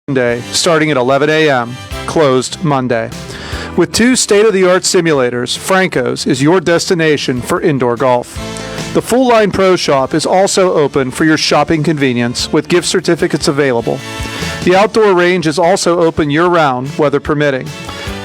Monday, starting at 11 a.m., closed Monday. With 2 state-of-the-art simulators, Franco's is your destination for indoor golf. The Full Line Pro Shop is also open for your shopping convenience with gift certificates available. The outdoor range is also open year-round, weather permitting.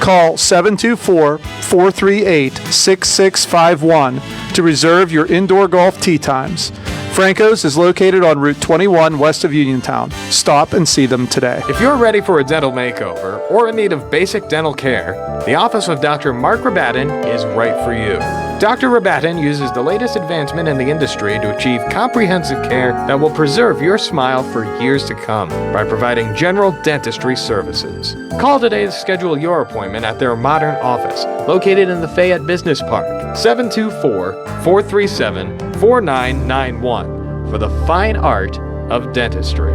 Call 724-438-6651 to reserve your indoor golf tee times. Franco's is located on Route 21 west of Uniontown. Stop and see them today. If you're ready for a dental makeover or in need of basic dental care, the office of Dr. Mark Rabatin is right for you. Dr. Rabatin uses the latest advancement in the industry to achieve comprehensive care that will preserve your smile for years to come by providing general dentistry services. Call today to schedule your appointment at their modern office located in the Fayette Business Park, 724-437-4991 for the fine art of dentistry.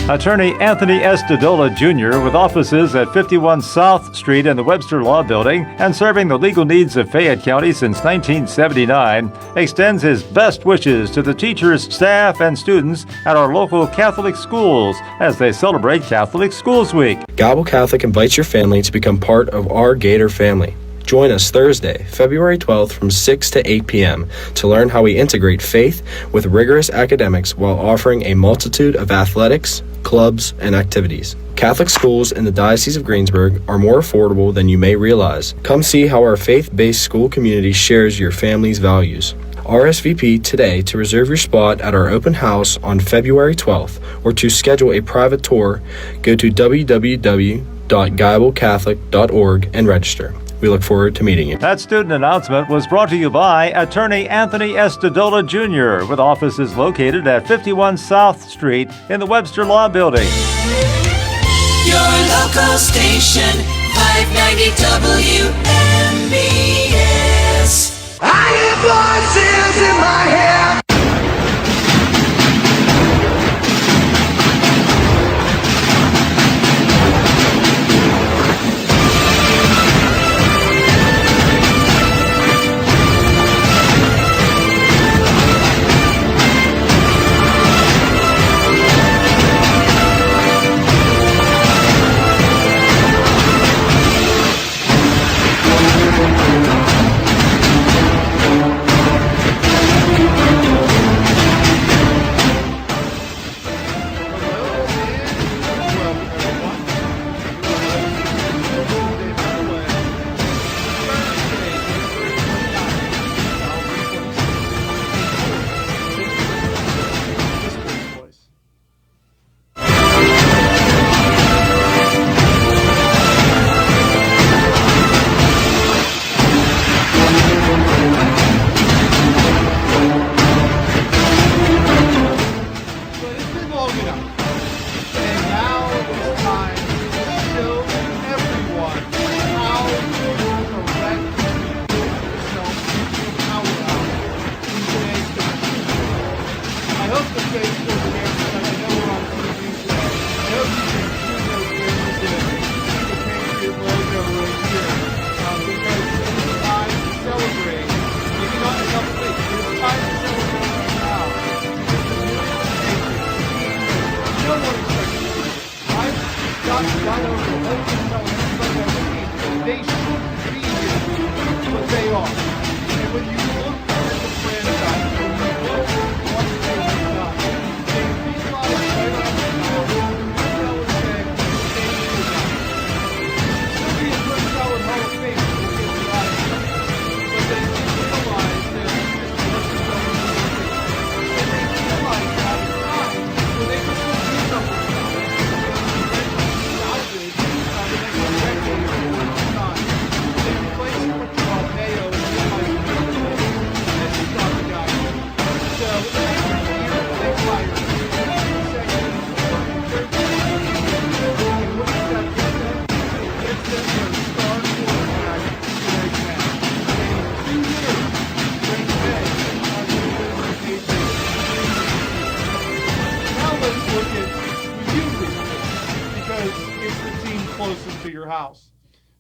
Attorney Anthony Estadola Jr., with offices at 51 South Street in the Webster Law Building and serving the legal needs of Fayette County since 1979, extends his best wishes to the teachers, staff, and students at our local Catholic schools as they celebrate Catholic Schools Week. Guybel Catholic invites your family to become part of our Gator family. Join us Thursday, February 12th from 6 to 8 p.m. to learn how we integrate faith with rigorous academics while offering a multitude of athletics, clubs, and activities. Catholic schools in the Diocese of Greensburg are more affordable than you may realize. Come see how our faith-based school community shares your family's values. RSVP today to reserve your spot at our open house on February 12th, or to schedule a private tour, go to www.guybelcatholic.org and register. We look forward to meeting you. That student announcement was brought to you by Attorney Anthony Estadola Jr., with offices located at 51 South Street in the Webster Law Building. Your local station, 590 WMBS. I hear voices in my head.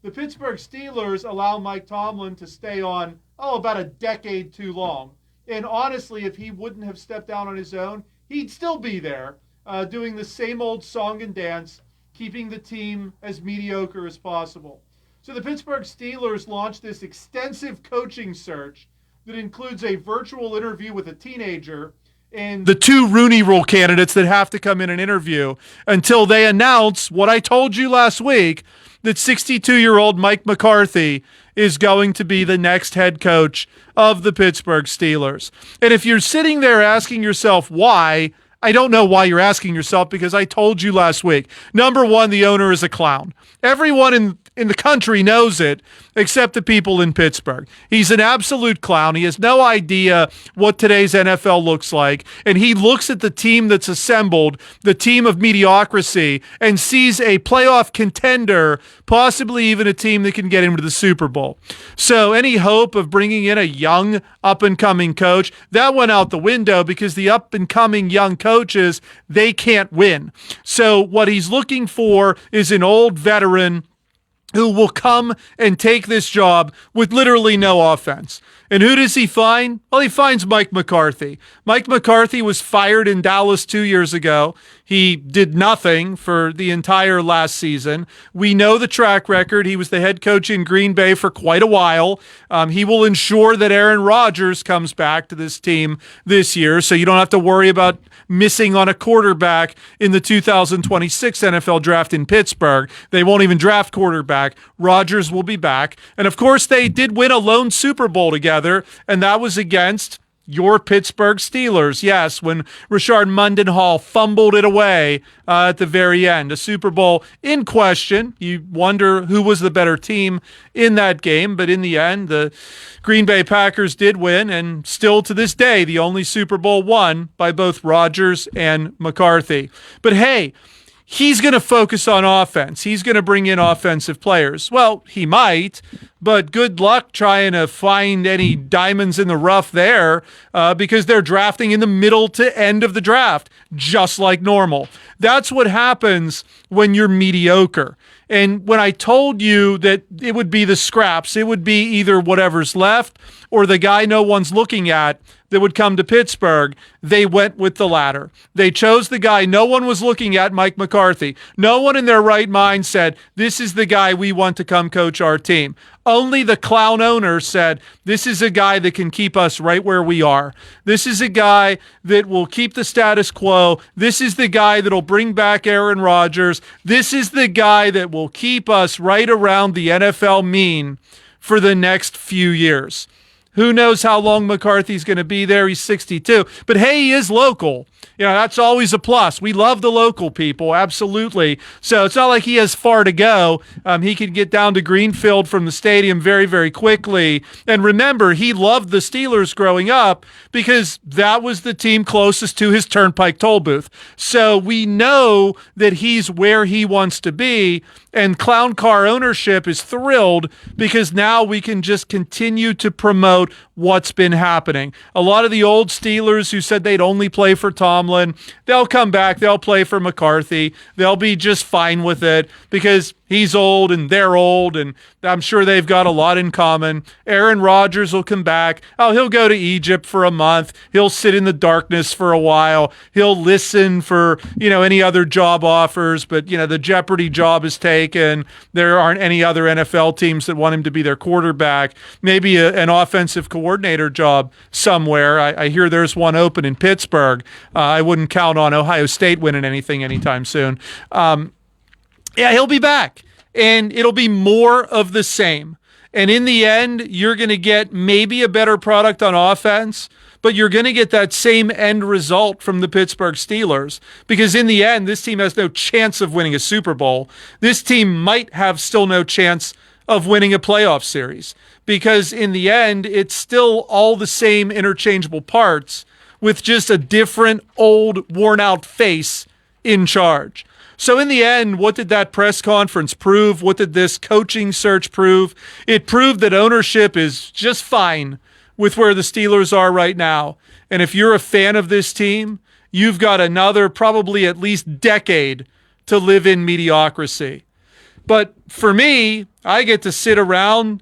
The Pittsburgh Steelers allow Mike Tomlin to stay on, about a decade too long. And honestly, if he wouldn't have stepped down on his own, he'd still be there. doing the same old song and dance, keeping the team as mediocre as possible. So the Pittsburgh Steelers launched this extensive coaching search that includes a virtual interview with a teenager and the two Rooney Rule candidates that have to come in and interview until they announce what I told you last week, that 62-year-old Mike McCarthy is going to be the next head coach of the Pittsburgh Steelers. And if you're sitting there asking yourself why, I don't know why you're asking yourself, because I told you last week. Number one, the owner is a clown. Everyone in the country knows it, except the people in Pittsburgh. He's an absolute clown. He has no idea what today's NFL looks like, and he looks at the team that's assembled, the team of mediocrity, and sees a playoff contender, possibly even a team that can get into the Super Bowl. So any hope of bringing in a young, up-and-coming coach, that went out the window, because the up-and-coming young coaches, they can't win. So what he's looking for is an old veteran who will come and take this job with literally no offense. And who does he find? Well, he finds Mike McCarthy. Mike McCarthy was fired in Dallas 2 years ago. He did nothing for the entire last season. We know the track record. He was the head coach in Green Bay for quite a while. He will ensure that Aaron Rodgers comes back to this team this year, so you don't have to worry about missing on a quarterback in the 2026 NFL draft in Pittsburgh. They won't even draft quarterback. Rodgers will be back. And of course, they did win a lone Super Bowl together, and that was against your Pittsburgh Steelers. Yes, when Rashard Mendenhall fumbled it away at the very end. A Super Bowl in question. You wonder who was the better team in that game, but in the end, the Green Bay Packers did win, and still to this day, the only Super Bowl won by both Rodgers and McCarthy. But hey, he's going to focus on offense. He's going to bring in offensive players. Well, he might, but good luck trying to find any diamonds in the rough there, because they're drafting in the middle to end of the draft, just like normal. That's what happens when you're mediocre. And when I told you that it would be the scraps, it would be either whatever's left or the guy no one's looking at that would come to Pittsburgh, they went with the latter. They chose the guy no one was looking at, Mike McCarthy. No one in their right mind said, this is the guy we want to come coach our team. Only the clown owner said, this is a guy that can keep us right where we are. This is a guy that will keep the status quo. This is the guy that'll bring back Aaron Rodgers. This is the guy that will keep us right around the NFL mean for the next few years. Who knows how long McCarthy's going to be there? He's 62. But hey, he is local. You know, that's always a plus. We love the local people, absolutely. So it's not like he has far to go. He can get down to Greenfield from the stadium very, very quickly. And remember, he loved the Steelers growing up because that was the team closest to his Turnpike toll booth. So we know that he's where he wants to be. And Clown Car ownership is thrilled because now we can just continue to promote what's been happening. A lot of the old Steelers who said they'd only play for Tomlin, they'll come back, they'll play for McCarthy. They'll be just fine with it because he's old and they're old, and I'm sure they've got a lot in common. Aaron Rodgers will come back. Oh, he'll go to Egypt for a month. He'll sit in the darkness for a while. He'll listen for, any other job offers, but, the Jeopardy job is taken. There aren't any other NFL teams that want him to be their quarterback. Maybe an offensive coordinator job somewhere. I hear there's one open in Pittsburgh. I wouldn't count on Ohio State winning anything anytime soon. Yeah, he'll be back, and it'll be more of the same. And in the end, you're going to get maybe a better product on offense, but you're going to get that same end result from the Pittsburgh Steelers because in the end, this team has no chance of winning a Super Bowl. This team might have still no chance of winning a playoff series because in the end, it's still all the same interchangeable parts with just a different old worn-out face in charge. So in the end, what did that press conference prove? What did this coaching search prove? It proved that ownership is just fine with where the Steelers are right now. And if you're a fan of this team, you've got another probably at least decade to live in mediocrity. But for me, I get to sit around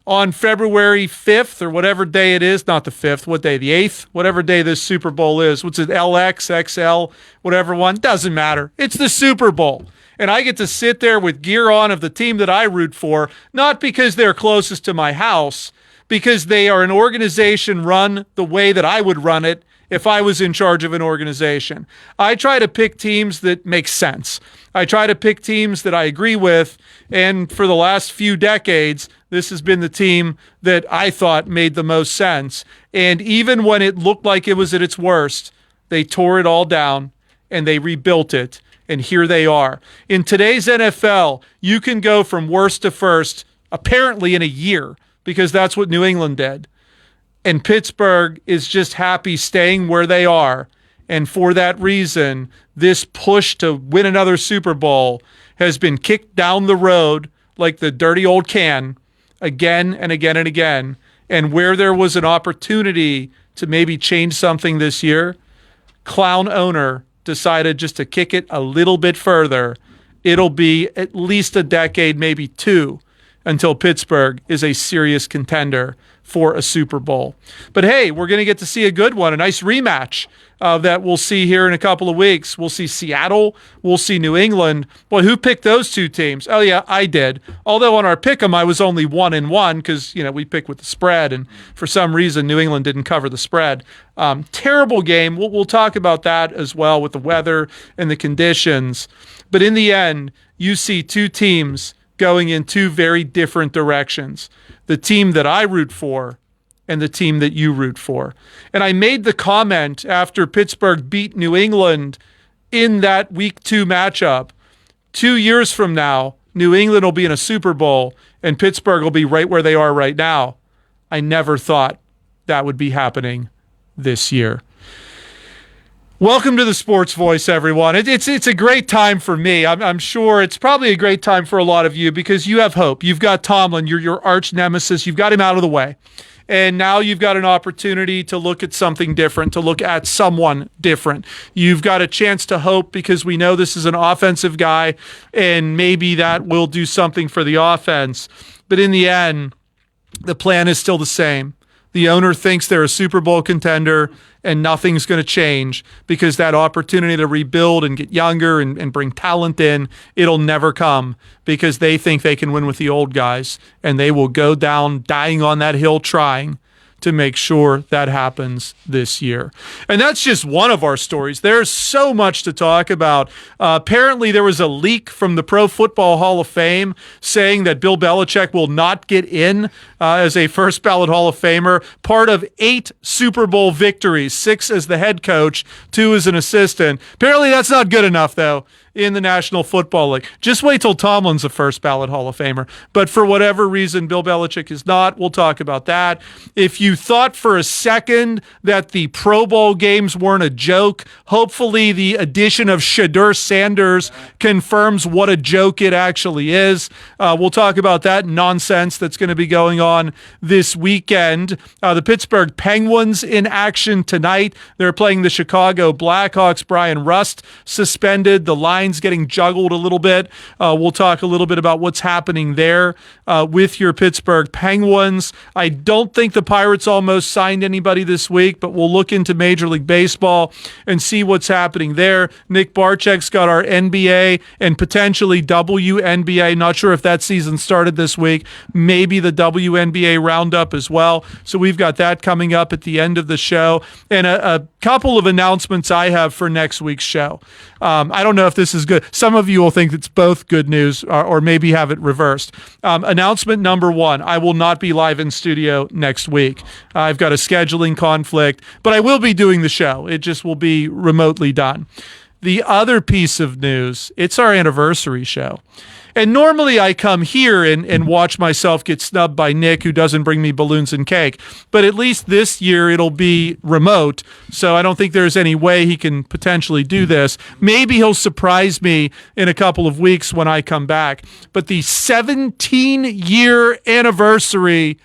on February 5th or whatever day it is, not the 5th, what day, the 8th, whatever day this Super Bowl is. What's it, LX, XL, whatever one? Doesn't matter. It's the Super Bowl. And I get to sit there with gear on of the team that I root for, not because they're closest to my house, because they are an organization run the way that I would run it if I was in charge of an organization. I try to pick teams that make sense. I try to pick teams that I agree with, and for the last few decades, this has been the team that I thought made the most sense. And even when it looked like it was at its worst, they tore it all down and they rebuilt it, and here they are. In today's NFL, you can go from worst to first, apparently in a year, because that's what New England did. And Pittsburgh is just happy staying where they are. And for that reason, this push to win another Super Bowl has been kicked down the road like the dirty old can again and again and again. And where there was an opportunity to maybe change something this year, clown owner decided just to kick it a little bit further. It'll be at least a decade, maybe two, until Pittsburgh is a serious contender for a Super Bowl. But hey, we're going to get to see a good one, a nice rematch that we'll see here in a couple of weeks. We'll see Seattle. We'll see New England. Boy, who picked those two teams? Oh, yeah, I did. Although on our pick 'em, I was only 1-1 because, we pick with the spread, and for some reason, New England didn't cover the spread. Terrible game. We'll talk about that as well with the weather and the conditions. But in the end, you see two teams going in two very different directions. The team that I root for and the team that you root for. And I made the comment after Pittsburgh beat New England in that Week 2 matchup. 2 years from now, New England will be in a Super Bowl and Pittsburgh will be right where they are right now. I never thought that would be happening this year. Welcome to the Sports Voice, everyone. It's a great time for me. I'm sure it's probably a great time for a lot of you because you have hope. You've got Tomlin, your arch nemesis. You've got him out of the way. And now you've got an opportunity to look at something different, to look at someone different. You've got a chance to hope because we know this is an offensive guy, and maybe that will do something for the offense. But in the end, the plan is still the same. The owner thinks they're a Super Bowl contender and nothing's going to change because that opportunity to rebuild and get younger and bring talent in, it'll never come because they think they can win with the old guys, and they will go down dying on that hill trying to make sure that happens this year. And that's just one of our stories. There's so much to talk about. Apparently, there was a leak from the Pro Football Hall of Fame saying that Bill Belichick will not get in as a first ballot Hall of Famer, part of 8 Super Bowl victories, 6 as the head coach, 2 as an assistant. Apparently, that's not good enough, though, in the National Football League. Just wait till Tomlin's a first ballot Hall of Famer. But for whatever reason, Bill Belichick is not. We'll talk about that. If you thought for a second that the Pro Bowl games weren't a joke, hopefully the addition of Shedeur Sanders confirms what a joke it actually is. We'll talk about that nonsense that's going to be going on this weekend. The Pittsburgh Penguins in action tonight. They're playing the Chicago Blackhawks. Brian Rust suspended. The Lions getting juggled a little bit. We'll talk a little bit about what's happening there with your Pittsburgh Penguins. I don't think the Pirates almost signed anybody this week, but we'll look into Major League Baseball and see what's happening there. Nick Barczyk's got our NBA and potentially WNBA. Not sure if that season started this week. Maybe the WNBA roundup as well. So we've got that coming up at the end of the show. And a couple of announcements I have for next week's show. I don't know if this is good. Some of you will think it's both good news or maybe have it reversed. Announcement number 1, I will not be live in studio next week. I've got a scheduling conflict, but I will be doing the show. It just will be remotely done. The other piece of news, it's our anniversary show. And normally I come here and watch myself get snubbed by Nick, who doesn't bring me balloons and cake. But at least this year it'll be remote, so I don't think there's any way he can potentially do this. Maybe he'll surprise me in a couple of weeks when I come back. But the 17-year anniversary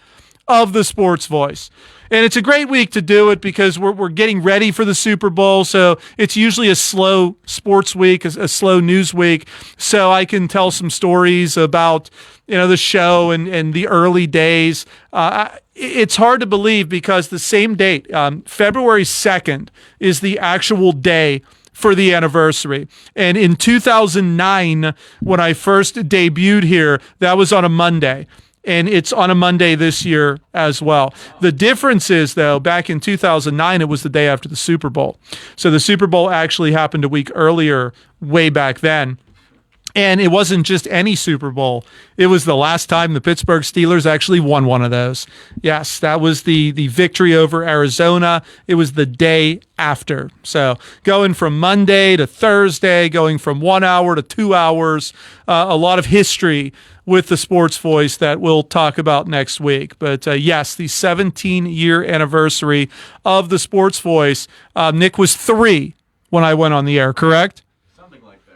of the Sports Voice. And it's a great week to do it because we're getting ready for the Super Bowl. So it's usually a slow sports week, a slow news week. So I can tell some stories about, the show and the early days. It's hard to believe because the same date, February 2nd, is the actual day for the anniversary. And in 2009, when I first debuted here, that was on a Monday. And it's on a Monday this year as well. The difference is, though, back in 2009, it was the day after the Super Bowl. So the Super Bowl actually happened a week earlier, way back then. And it wasn't just any Super Bowl. It was the last time the Pittsburgh Steelers actually won one of those. Yes, that was the victory over Arizona. It was the day after. So going from Monday to Thursday, going from 1 hour to 2 hours, a lot of history with the Sports Voice that we'll talk about next week. But yes, the 17-year anniversary of the Sports Voice. Nick was 3 when I went on the air, correct?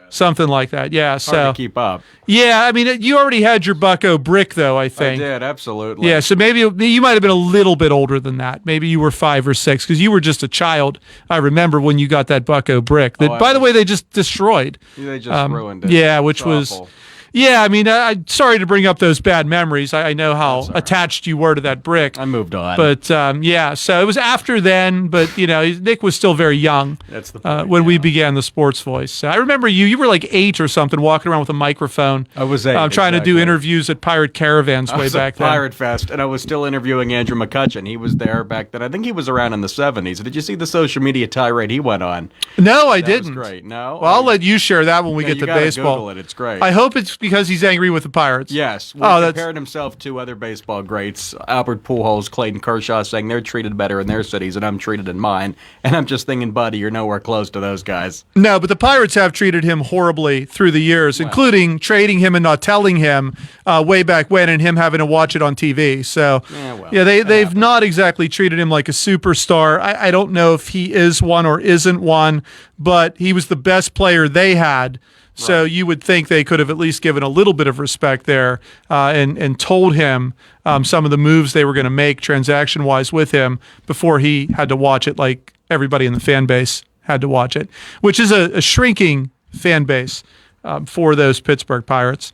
Something like that, yeah. Hard to keep up. Yeah, I mean, you already had your Bucko brick, though, I think. I did, absolutely. Yeah, so maybe you might have been a little bit older than that. Maybe you were 5 or 6, because you were just a child. I remember when you got that Bucko brick. That, by the way, they just destroyed. They just ruined it. Yeah, which It's was... awful. Yeah, I mean, I'm sorry to bring up those bad memories. I know how attached you were to that brick. I moved on. But, yeah, so it was after then, but, Nick was still very young. That's the point, when we began the Sports Voice. So I remember you were like 8 or something, walking around with a microphone. I was 8, trying to do exactly. interviews at Pirate Caravans way back at then. Pirate Fest, and I was still interviewing Andrew McCutcheon. He was there back then. I think he was around in the 70s. Did you see the social media tirade he went on? No, I That didn't. was great. No? Well, I'll let you share that when we Yeah, get you to gotta baseball. Google it. It's great. I hope it's because he's angry with the Pirates. Yes. Oh, Well, he that's- compared himself to other baseball greats, Albert Pujols, Clayton Kershaw, saying they're treated better in their cities and I'm treated in mine. And I'm just thinking, buddy, you're nowhere close to those guys. No, but the Pirates have treated him horribly through the years, including trading him and not telling him way back when and him having to watch it on TV. So, they've not exactly treated him like a superstar. I don't know if he is one or isn't one, but he was the best player they had. So you would think they could have at least given a little bit of respect there and told him some of the moves they were going to make transaction-wise with him before he had to watch it like everybody in the fan base had to watch it, which is a shrinking fan base for those Pittsburgh Pirates.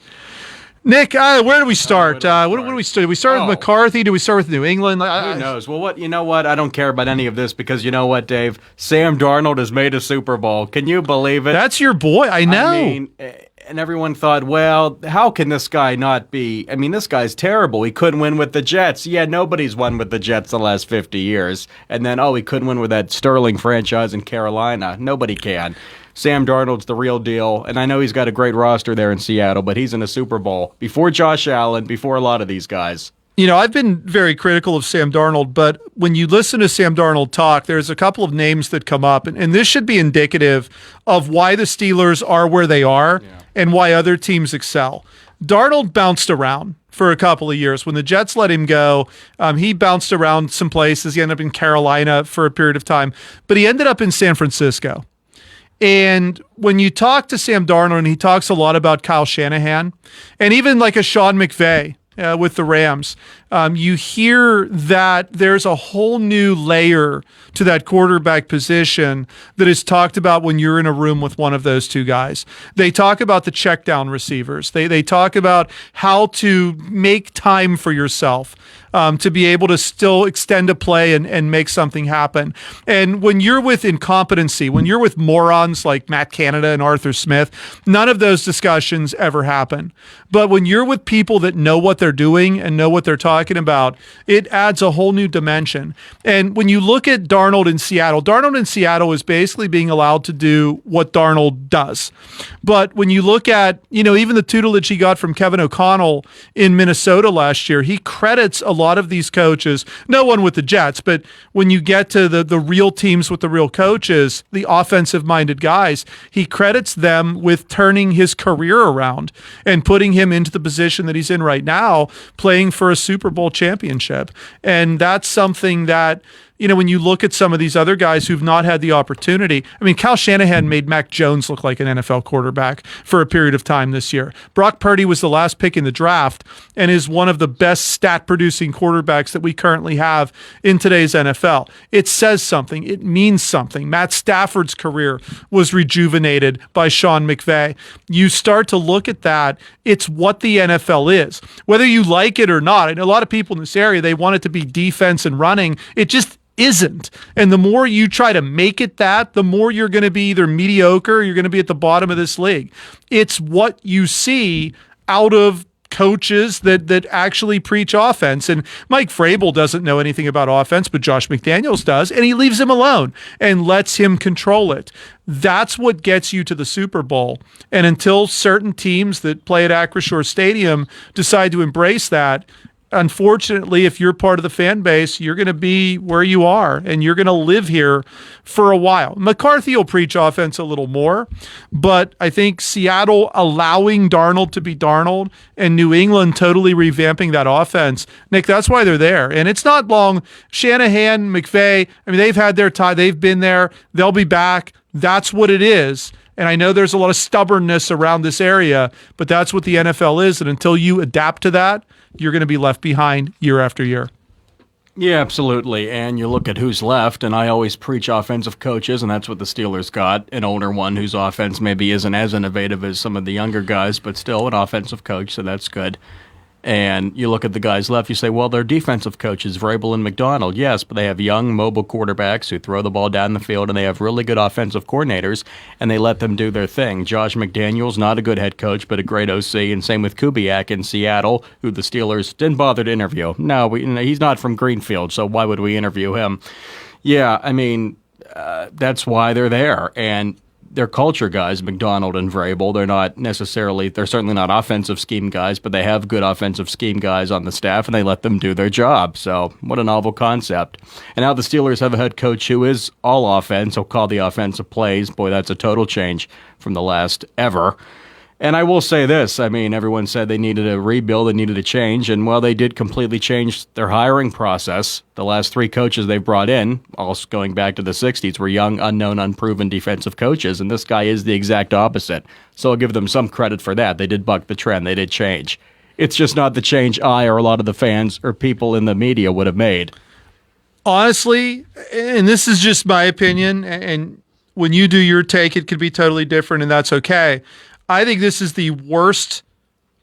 Nick, where do we start? What do we start? Do we start with McCarthy? Do we start with New England? Who knows? Well, you know what? I don't care about any of this because you know what, Dave? Sam Darnold has made a Super Bowl. Can you believe it? That's your boy. I know. I mean, and everyone thought, well, how can this guy not be? I mean, this guy's terrible. He couldn't win with the Jets. Yeah, nobody's won with the Jets the last 50 years. And then, he couldn't win with that Sterling franchise in Carolina. Nobody can. Sam Darnold's the real deal, and I know he's got a great roster there in Seattle, but he's in a Super Bowl before Josh Allen, before a lot of these guys. I've been very critical of Sam Darnold, but when you listen to Sam Darnold talk, there's a couple of names that come up, and this should be indicative of why the Steelers are where they are and why other teams excel. Darnold bounced around for a couple of years. When the Jets let him go, he bounced around some places. He ended up in Carolina for a period of time, but he ended up in San Francisco. And when you talk to Sam Darnold, and he talks a lot about Kyle Shanahan, and even like a Sean McVay with the Rams, you hear that there's a whole new layer to that quarterback position that is talked about when you're in a room with one of those two guys. They talk about the check down receivers. They talk about how to make time for yourself. To be able to still extend a play and make something happen. And when you're with incompetency, when you're with morons like Matt Canada and Arthur Smith, none of those discussions ever happen. But when you're with people that know what they're doing and know what they're talking about, it adds a whole new dimension. And when you look at Darnold in Seattle is basically being allowed to do what Darnold does. But when you look at, even the tutelage he got from Kevin O'Connell in Minnesota last year, he credits a lot of these coaches, no one with the Jets, but when you get to the real teams with the real coaches, the offensive-minded guys, he credits them with turning his career around and putting him into the position that he's in right now, playing for a Super Bowl championship. And that's something that when you look at some of these other guys who've not had the opportunity, I mean, Kyle Shanahan made Mac Jones look like an NFL quarterback for a period of time this year. Brock Purdy was the last pick in the draft and is one of the best stat-producing quarterbacks that we currently have in today's NFL. It says something. It means something. Matt Stafford's career was rejuvenated by Sean McVay. You start to look at that. It's what the NFL is. Whether you like it or not, I know a lot of people in this area, they want it to be defense and running. It just isn't. And the more you try to make it that, the more you're going to be either mediocre or you're going to be at the bottom of this league. It's what you see out of coaches that actually preach offense. And Mike Vrabel doesn't know anything about offense, but Josh McDaniels does, and he leaves him alone and lets him control it. That's what gets you to the Super Bowl. And until certain teams that play at Acrisure Stadium decide to embrace that, unfortunately, if you're part of the fan base, you're going to be where you are and you're going to live here for a while. McCarthy will preach offense a little more, but I think Seattle allowing Darnold to be Darnold and New England totally revamping that offense, Nick, that's why they're there. And it's not long. Shanahan, McVay, I mean, they've had their time. They've been there. They'll be back. That's what it is. And I know there's a lot of stubbornness around this area, but that's what the NFL is. And until you adapt to that, you're going to be left behind year after year. Yeah, absolutely. And you look at who's left, and I always preach offensive coaches, and that's what the Steelers got, an older one whose offense maybe isn't as innovative as some of the younger guys, but still an offensive coach, so that's good. And you look at the guys left, you say, well, they're defensive coaches, Vrabel and McDonald. Yes, but they have young, mobile quarterbacks who throw the ball down the field, and they have really good offensive coordinators, and they let them do their thing. Josh McDaniels, not a good head coach, but a great OC, and same with Kubiak in Seattle, who the Steelers didn't bother to interview. No, he's not from Greenfield, so why would we interview him? Yeah, I mean, that's why they're there. And they're culture guys, McDonald and Vrabel. They're certainly not offensive scheme guys, but they have good offensive scheme guys on the staff, and they let them do their job. So what a novel concept. And now the Steelers have a head coach who is all offense. He'll call the offensive plays. Boy, that's a total change from the last ever. And I will say this, I mean, everyone said they needed a rebuild, they needed a change, and well, they did completely change their hiring process. The last three coaches they've brought in, also going back to the 60s, were young, unknown, unproven defensive coaches, and this guy is the exact opposite. So I'll give them some credit for that. They did buck the trend, they did change. It's just not the change I or a lot of the fans or people in the media would have made. Honestly, and this is just my opinion, and when you do your take, it could be totally different, and that's okay. I think this is the worst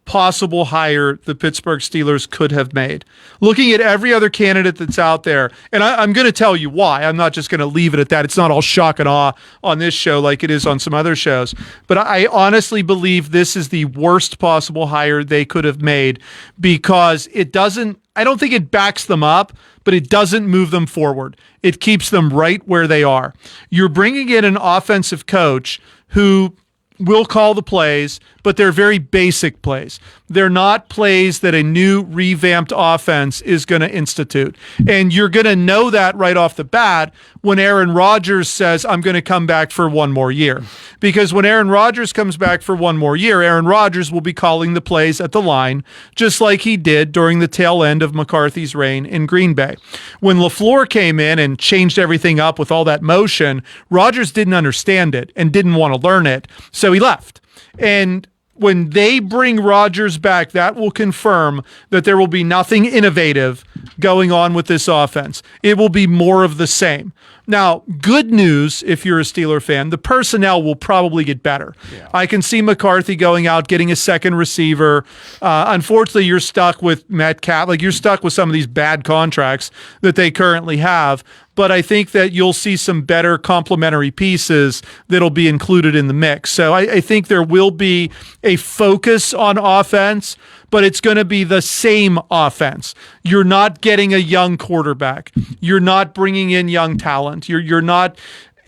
possible hire the Pittsburgh Steelers could have made. Looking at every other candidate that's out there, and I'm going to tell you why. I'm not just going to leave it at that. It's not all shock and awe on this show like it is on some other shows. But I honestly believe this is the worst possible hire they could have made because I don't think it backs them up, but it doesn't move them forward. It keeps them right where they are. You're bringing in an offensive coach who will call the plays, but they're very basic plays. They're not plays that a new revamped offense is going to institute. And you're going to know that right off the bat when Aaron Rodgers says, I'm going to come back for one more year. Because when Aaron Rodgers comes back for one more year, Aaron Rodgers will be calling the plays at the line, just like he did during the tail end of McCarthy's reign in Green Bay. When LaFleur came in and changed everything up with all that motion, Rodgers didn't understand it and didn't want to learn it, so he left. And when they bring Rodgers back, that will confirm that there will be nothing innovative going on with this offense. It will be more of the same. Now, good news, if you're a Steeler fan, the personnel will probably get better. Yeah. I can see McCarthy going out, getting a second receiver. Unfortunately, you're stuck with Metcalf. You're stuck with some of these bad contracts that they currently have. But I think that you'll see some better complementary pieces that'll be included in the mix. So I think there will be a focus on offense, but it's going to be the same offense. You're not getting a young quarterback. You're not bringing in young talent. You're not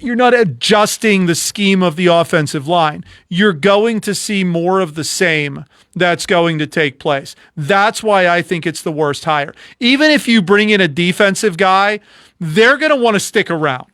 adjusting the scheme of the offensive line. You're going to see more of the same that's going to take place. That's why I think it's the worst hire. Even if you bring in a defensive guy, they're going to want to stick around.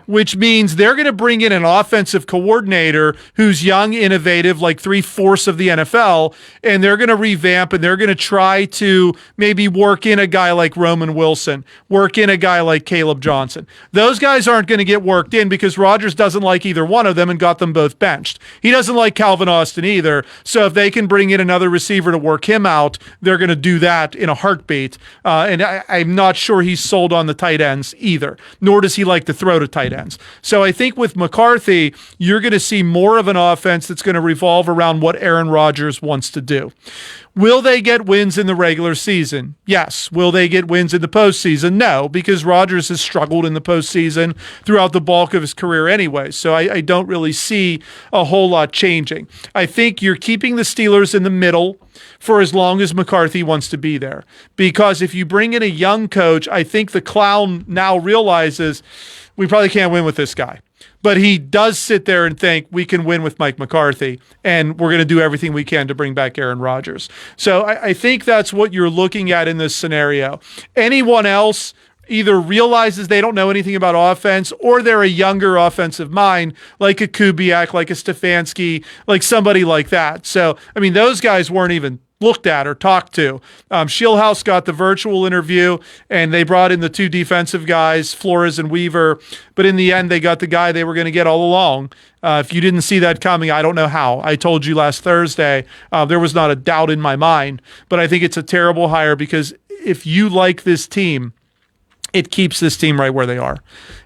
which means they're going to bring in an offensive coordinator who's young, innovative, like 3/4 of the NFL, and they're going to revamp and they're going to try to maybe work in a guy like Roman Wilson, work in a guy like Caleb Johnson. Those guys aren't going to get worked in because Rodgers doesn't like either one of them and got them both benched. He doesn't like Calvin Austin either, so if they can bring in another receiver to work him out, they're going to do that in a heartbeat. And I'm not sure he's sold on the tight ends either, nor does he like to throw to tight ends. So I think with McCarthy, you're going to see more of an offense that's going to revolve around what Aaron Rodgers wants to do. Will they get wins in the regular season? Yes. Will they get wins in the postseason? No, because Rodgers has struggled in the postseason throughout the bulk of his career anyway. So I don't really see a whole lot changing. I think you're keeping the Steelers in the middle for as long as McCarthy wants to be there. Because if you bring in a young coach, I think the clown now realizes we probably can't win with this guy. But he does sit there and think we can win with Mike McCarthy, and we're going to do everything we can to bring back Aaron Rodgers. So I think that's what you're looking at in this scenario. Anyone else either realizes they don't know anything about offense or they're a younger offensive mind, like a Kubiak, like a Stefanski, like somebody like that. So, I mean, those guys weren't even looked at or talked to. Shieldhouse got the virtual interview, and they brought in the two defensive guys, Flores and Weaver. But in the end, they got the guy they were going to get all along. If you didn't see that coming, I don't know how. I told you last Thursday, there was not a doubt in my mind. But I think it's a terrible hire because if you like this team, it keeps this team right where they are.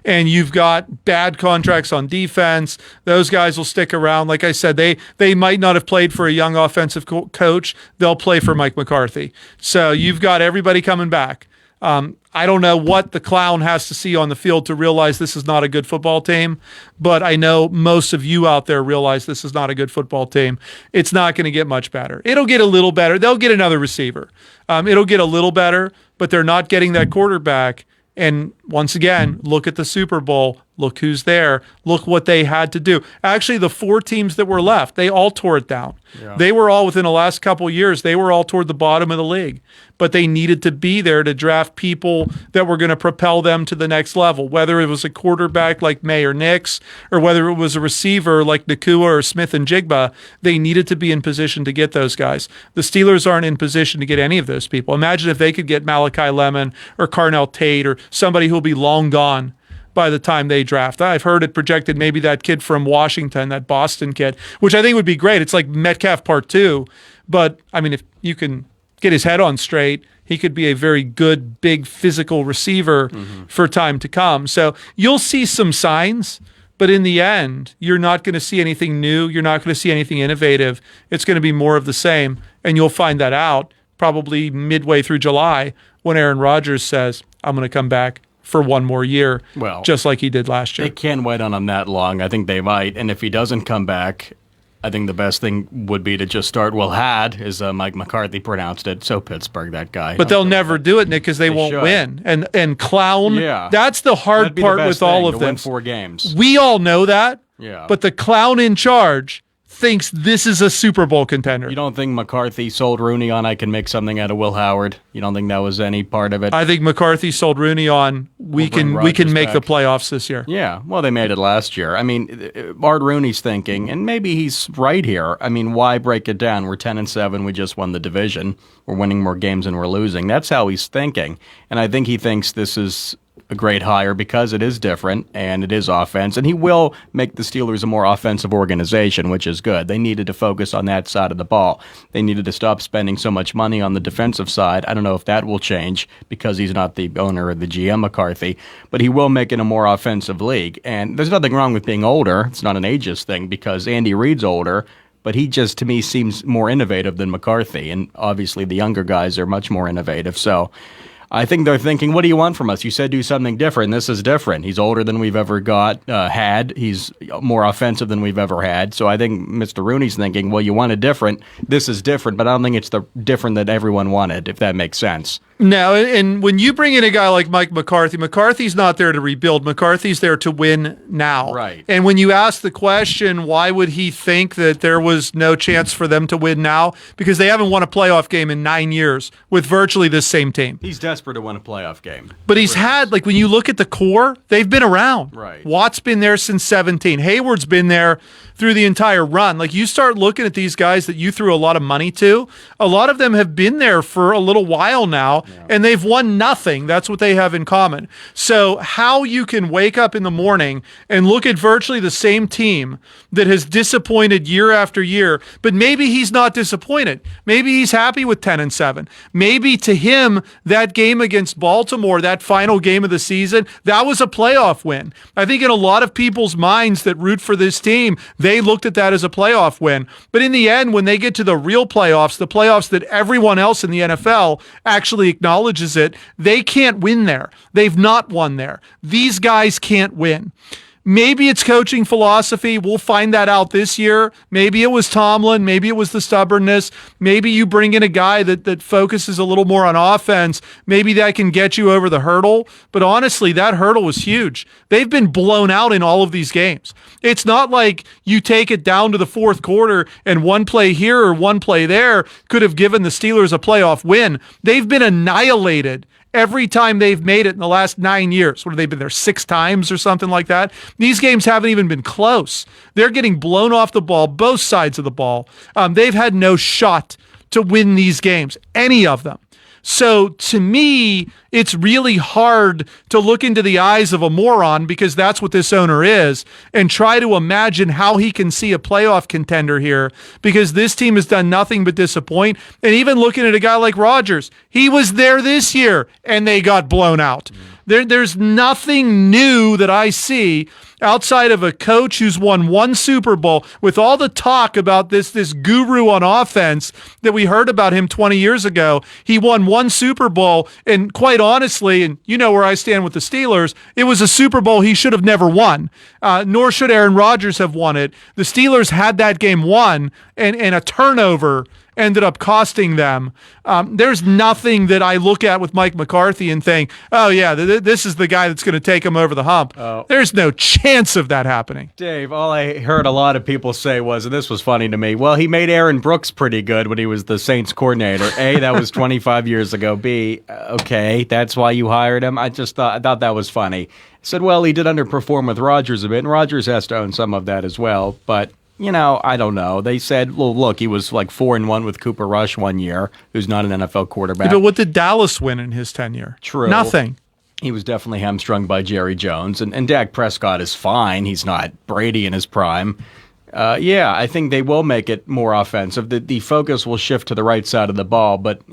And you've got bad contracts on defense. Those guys will stick around. Like I said, they might not have played for a young offensive coach. They'll play for Mike McCarthy. So you've got everybody coming back. I don't know what the clown has to see on the field to realize this is not a good football team, but I know most of you out there realize this is not a good football team. It's not going to get much better. It'll get a little better. They'll get another receiver. It'll get a little better, but they're not getting that quarterback. And once again, look at the Super Bowl. Look who's there. Look what they had to do. Actually, the 4 teams that were left, they all tore it down. Yeah. They were all within the last couple of years. They were all toward the bottom of the league. But they needed to be there to draft people that were going to propel them to the next level, whether it was a quarterback like May or Nix, or whether it was a receiver like Nakua or Smith and Jigba. They needed to be in position to get those guys. The Steelers aren't in position to get any of those people. Imagine if they could get Malachi Lemon or Carnell Tate or somebody who'll be long gone by the time they draft. I've heard it projected maybe that kid from Washington, that Boston kid, which I think would be great. It's like Metcalf Part 2. But, I mean, if you can get his head on straight, he could be a very good, big, physical receiver for time to come. So you'll see some signs, but in the end, you're not going to see anything new. You're not going to see anything innovative. It's going to be more of the same, and you'll find that out probably midway through July when Aaron Rodgers says, I'm going to come back for one more year, just like he did last year. They can't wait on him that long. I think they might. And if he doesn't come back, I think the best thing would be to just start. Well, as Mike McCarthy pronounced it. So Pittsburgh, that guy. But they'll never do it, Nick, because they won't win. And clown, that's the hard part with all of this. Win 4 games. We all know that. Yeah. But the clown in charge thinks this is a Super Bowl contender. You don't think McCarthy sold Rooney on I can make something out of Will Howard? You don't think that was any part of it? I think McCarthy sold Rooney on we can make the playoffs this year. Yeah, well, they made it last year. I mean, Art Rooney's thinking, and maybe he's right here. I mean, why break it down? We're 10-7. We just won the division. We're winning more games than we're losing. That's how he's thinking, and I think he thinks this is a great hire because it is different and it is offense, and he will make the Steelers a more offensive organization, which is good. They needed to focus on that side of the ball. They needed to stop spending so much money on the defensive side. I don't know if that will change because he's not the owner of the GM McCarthy, but he will make it a more offensive league. And there's nothing wrong with being older. It's not an ageist thing because Andy Reid's older, but he just, to me, seems more innovative than McCarthy, and obviously the younger guys are much more innovative. So I think they're thinking, what do you want from us? You said do something different. This is different. He's older than we've ever had. He's more offensive than we've ever had. So I think Mr. Rooney's thinking, well, you wanted different. This is different, but I don't think it's the different that everyone wanted, if that makes sense. No, and when you bring in a guy like Mike McCarthy, McCarthy's not there to rebuild. McCarthy's there to win now. Right. And when you ask the question, why would he think that there was no chance for them to win now? Because they haven't won a playoff game in 9 years with virtually this same team. He's desperate to win a playoff game. But he's had, like, when you look at the core, they've been around. Right. Watt's been there since 17. Hayward's been there through the entire run. Like, you start looking at these guys that you threw a lot of money to, a lot of them have been there for a little while now, and they've won nothing. That's what they have in common. So how you can wake up in the morning and look at virtually the same team that has disappointed year after year, but maybe he's not disappointed. Maybe he's happy with 10-7. Maybe to him, that game against Baltimore, that final game of the season, that was a playoff win. I think in a lot of people's minds that root for this team, they looked at that as a playoff win. But in the end, when they get to the real playoffs, the playoffs that everyone else in the NFL actually acknowledges it, they can't win there. They've not won there. These guys can't win. Maybe it's coaching philosophy. We'll find that out this year. Maybe it was Tomlin. Maybe it was the stubbornness. Maybe you bring in a guy that focuses a little more on offense. Maybe that can get you over the hurdle. But honestly, that hurdle was huge. They've been blown out in all of these games. It's not like you take it down to the fourth quarter and one play here or one play there could have given the Steelers a playoff win. They've been annihilated every time they've made it in the last 9 years. What have they been there 6 times or something like that? These games haven't even been close. They're getting blown off the ball, both sides of the ball. They've had no shot to win these games, any of them. So to me, it's really hard to look into the eyes of a moron, because that's what this owner is, and try to imagine how he can see a playoff contender here, because this team has done nothing but disappoint. And even looking at a guy like Rodgers, he was there this year and they got blown out. There's nothing new that I see outside of a coach who's won 1 Super Bowl, with all the talk about this guru on offense that we heard about him 20 years ago. He won 1 Super Bowl, and quite honestly, and you know where I stand with the Steelers, it was a Super Bowl he should have never won, nor should Aaron Rodgers have won it. The Steelers had that game won, and a turnover ended up costing them. There's nothing that I look at with Mike McCarthy and think, oh yeah, this is the guy that's going to take him over the hump. There's no chance of that happening. Dave, all I heard a lot of people say was, and this was funny to me, well, he made Aaron Brooks pretty good when he was the Saints coordinator. A, that was 25 years ago. B, okay, that's why you hired him. I thought that was funny. Said, well, he did underperform with Rodgers a bit, and Rodgers has to own some of that as well, but you know, I don't know. They said, well, look, he was like 4-1 with Cooper Rush one year, who's not an NFL quarterback. Yeah, but what did Dallas win in his tenure? True. Nothing. He was definitely hamstrung by Jerry Jones, and Dak Prescott is fine. He's not Brady in his prime. Yeah, I think they will make it more offensive. The focus will shift to the right side of the ball, but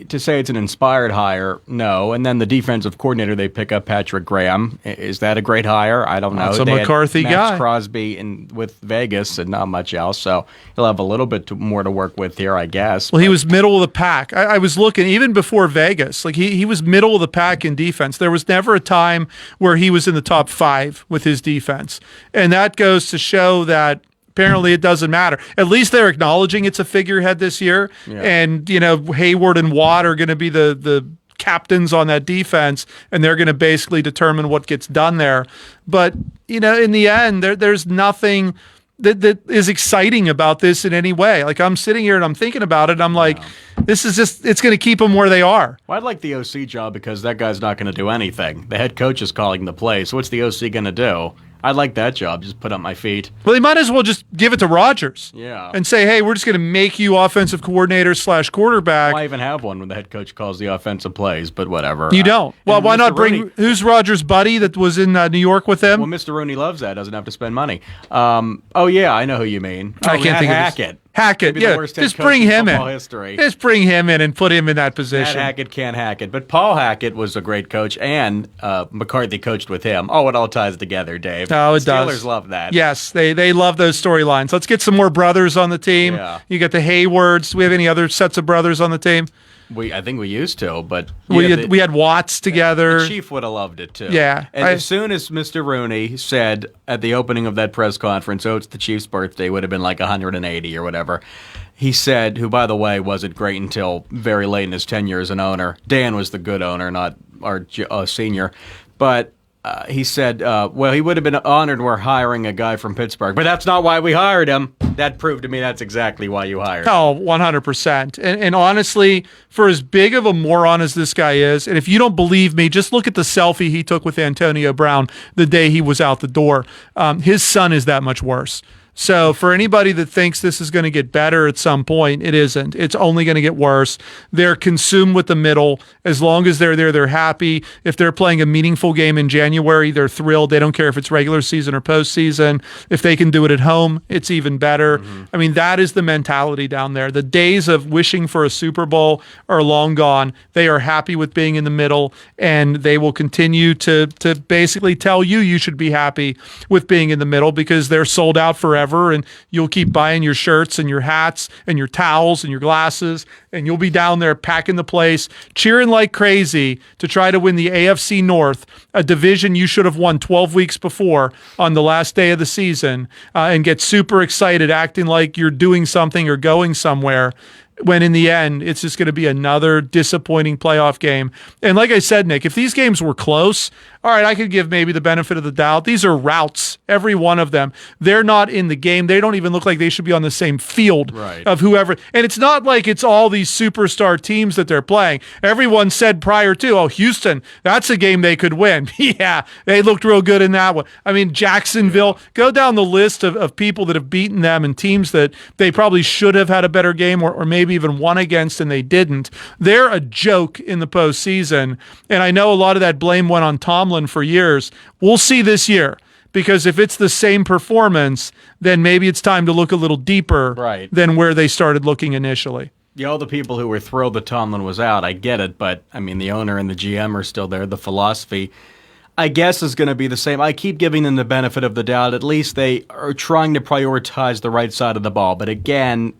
to say it's an inspired hire, no. And then the defensive coordinator they pick up, Patrick Graham, is that a great hire? I don't know. That's a they McCarthy had guy. Max Crosby with Vegas and not much else, so he'll have a little bit more to work with here, I guess. Well, he was middle of the pack. I was looking, even before Vegas, like he was middle of the pack in defense. There was never a time where he was in the top 5 with his defense. And that goes to show that apparently it doesn't matter. At least they're acknowledging it's a figurehead this year. Yeah. And, you know, Hayward and Watt are going to be the captains on that defense, and they're going to basically determine what gets done there. But, you know, in the end, there's nothing that is exciting about this in any way. Like, I'm sitting here and I'm thinking about it, and I'm like, this is just, it's going to keep them where they are. Well, I'd like the OC job because that guy's not going to do anything. The head coach is calling the plays. So what's the OC going to do? I'd like that job. Just put up my feet. Well, they might as well just give it to Rodgers. Yeah. And say, hey, we're just going to make you offensive coordinator / quarterback. Why even have one when the head coach calls the offensive plays? But whatever. You don't. Well, why Mr. not bring, Rooney, who's Rodgers' buddy that was in New York with him? Well, Mr. Rooney loves that. Doesn't have to spend money. Oh, yeah, I know who you mean. I can't think of Hackett. Hackett, Maybe the yeah. worst head Just coach bring in him football in. history. Just bring him in and put him in that Matt position. Hackett can't hack it. But Paul Hackett was a great coach, and McCarthy coached with him. Oh, it all ties together, Dave. Oh, it does. Steelers love that. Yes, they love those storylines. Let's get some more brothers on the team. Yeah. You got the Haywards. Do we have any other sets of brothers on the team? I think we used to, but We had Watts together. The Chief would have loved it too. Yeah, and as soon as Mr. Rooney said at the opening of that press conference, "Oh, it's the Chief's birthday," would have been like 180 or whatever. he said, who, by the way, wasn't great until very late in his tenure as an owner. Dan was the good owner, not our senior. But he said, well, he would have been honored we're hiring a guy from Pittsburgh. But that's not why we hired him. That proved to me that's exactly why you hired him. Oh, 100%. And honestly, for as big of a moron as this guy is, and if you don't believe me, just look at the selfie he took with Antonio Brown the day he was out the door. His son is that much worse. So for anybody that thinks this is going to get better at some point, it isn't. It's only going to get worse. They're consumed with the middle. As long as they're there, they're happy. If they're playing a meaningful game in January, they're thrilled. They don't care if it's regular season or postseason. If they can do it at home, it's even better. I mean, that is the mentality down there. The days of wishing for a Super Bowl are long gone. They are happy with being in the middle, and they will continue to basically tell you should be happy with being in the middle because they're sold out forever. And you'll keep buying your shirts and your hats and your towels and your glasses, and you'll be down there packing the place, cheering like crazy to try to win the AFC North, a division you should have won 12 weeks before on the last day of the season, and get super excited, acting like you're doing something or going somewhere, when in the end, it's just going to be another disappointing playoff game. And like I said, Nick, if these games were close, all right, I could give maybe the benefit of the doubt. These are routes, every one of them. They're not in the game. They don't even look like they should be on the same field of whoever. And it's not like it's all these superstar teams that they're playing. Everyone said prior to, oh, Houston, that's a game they could win. Yeah, they looked real good in that one. I mean, Jacksonville, go down the list of people that have beaten them and teams that they probably should have had a better game or maybe even won against and they didn't. They're a joke in the postseason. And I know a lot of that blame went on Tomlin for years. We'll see this year, because if it's the same performance, then maybe it's time to look a little deeper than where they started looking initially. All the people who were thrilled that Tomlin was out, I get it, but I mean, the owner and the GM are still there. The philosophy, I guess, is going to be the same. I keep giving them the benefit of the doubt. At least they are trying to prioritize the right side of the ball. But again,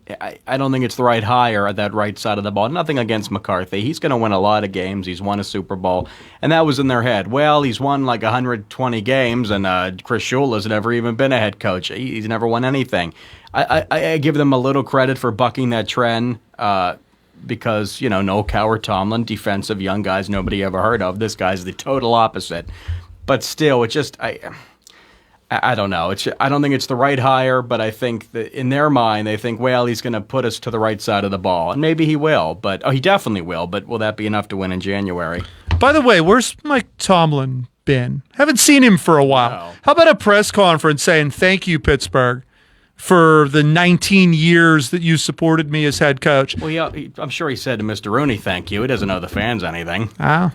I don't think it's the right hire at that right side of the ball. Nothing against McCarthy. He's going to win a lot of games. He's won a Super Bowl. And that was in their head. Well, he's won like 120 games, and Chris Shula's never even been a head coach. He's never won anything. I give them a little credit for bucking that trend. Because, you know, no Cowher Tomlin, defensive young guys nobody ever heard of. This guy's the total opposite. But still, it's just, I don't know. I don't think it's the right hire, but I think that in their mind, they think, well, he's going to put us to the right side of the ball. And maybe he will, he definitely will. But will that be enough to win in January? By the way, where's Mike Tomlin been? Haven't seen him for a while. No. How about a press conference saying, thank you, Pittsburgh, for the 19 years that you supported me as head coach? Well, yeah, I'm sure he said to Mr. Rooney, thank you. He doesn't owe the fans anything. I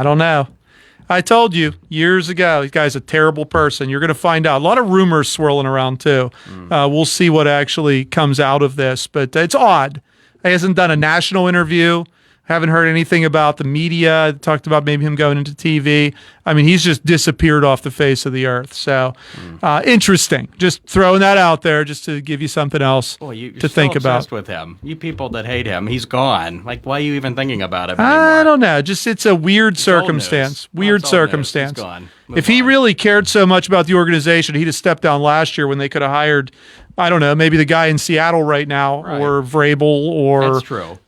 don't know. I told you years ago, this guy's a terrible person. You're going to find out. A lot of rumors swirling around, too. We'll see what actually comes out of this. But it's odd. He hasn't done a national interview. Haven't heard anything about the media. Talked about maybe him going into TV. I mean, he's just disappeared off the face of the earth. So, interesting. Just throwing that out there just to give you something else to think about. With him. You people that hate him, he's gone. Like, why are you even thinking about him anymore? I don't know. Just it's a weird circumstance. Weird circumstance. He's gone. If he really cared so much about the organization, he'd have stepped down last year when they could have hired, I don't know, maybe the guy in Seattle right now, or Vrabel, or That's true.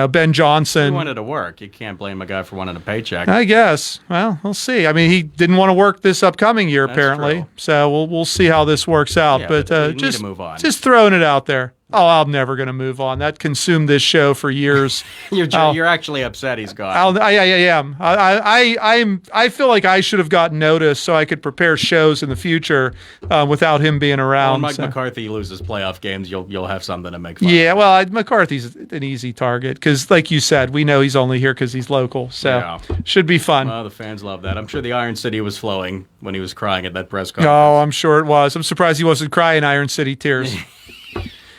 Ben Johnson. He wanted to work. You can't blame a guy for wanting a paycheck. I guess. Well, we'll see. I mean, he didn't want to work this upcoming year, That's apparently. true. So we'll see how this works out. Yeah, but we need just to move on. Just throwing it out there. Oh, I'm never going to move on. That consumed this show for years. You're actually upset he's gone. I am. I feel like I should have gotten notice so I could prepare shows in the future without him being around. When Mike McCarthy loses playoff games, you'll have something to make fun Yeah, of. well, McCarthy's an easy target because, like you said, we know he's only here because he's local. So should be fun. Well, the fans love that. I'm sure the Iron City was flowing when he was crying at that press conference. Oh, I'm sure it was. I'm surprised he wasn't crying Iron City tears.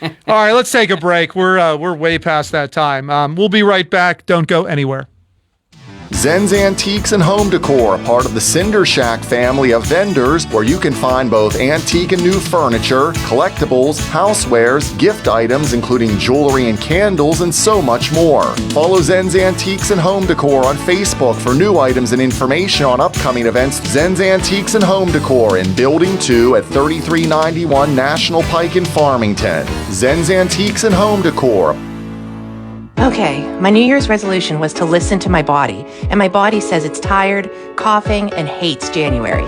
All right, let's take a break. We're way past that time. We'll be right back. Don't go anywhere. Zen's Antiques and Home Decor, a part of the Cinder Shack family of vendors where you can find both antique and new furniture, collectibles, housewares, gift items including jewelry and candles, and so much more. Follow Zen's Antiques and Home Decor on Facebook for new items and information on upcoming events. Zen's Antiques and Home Decor in Building 2 at 3391 National Pike in Farmington. Zen's Antiques and Home Decor. Okay, my New Year's resolution was to listen to my body, and my body says it's tired, coughing, and hates January.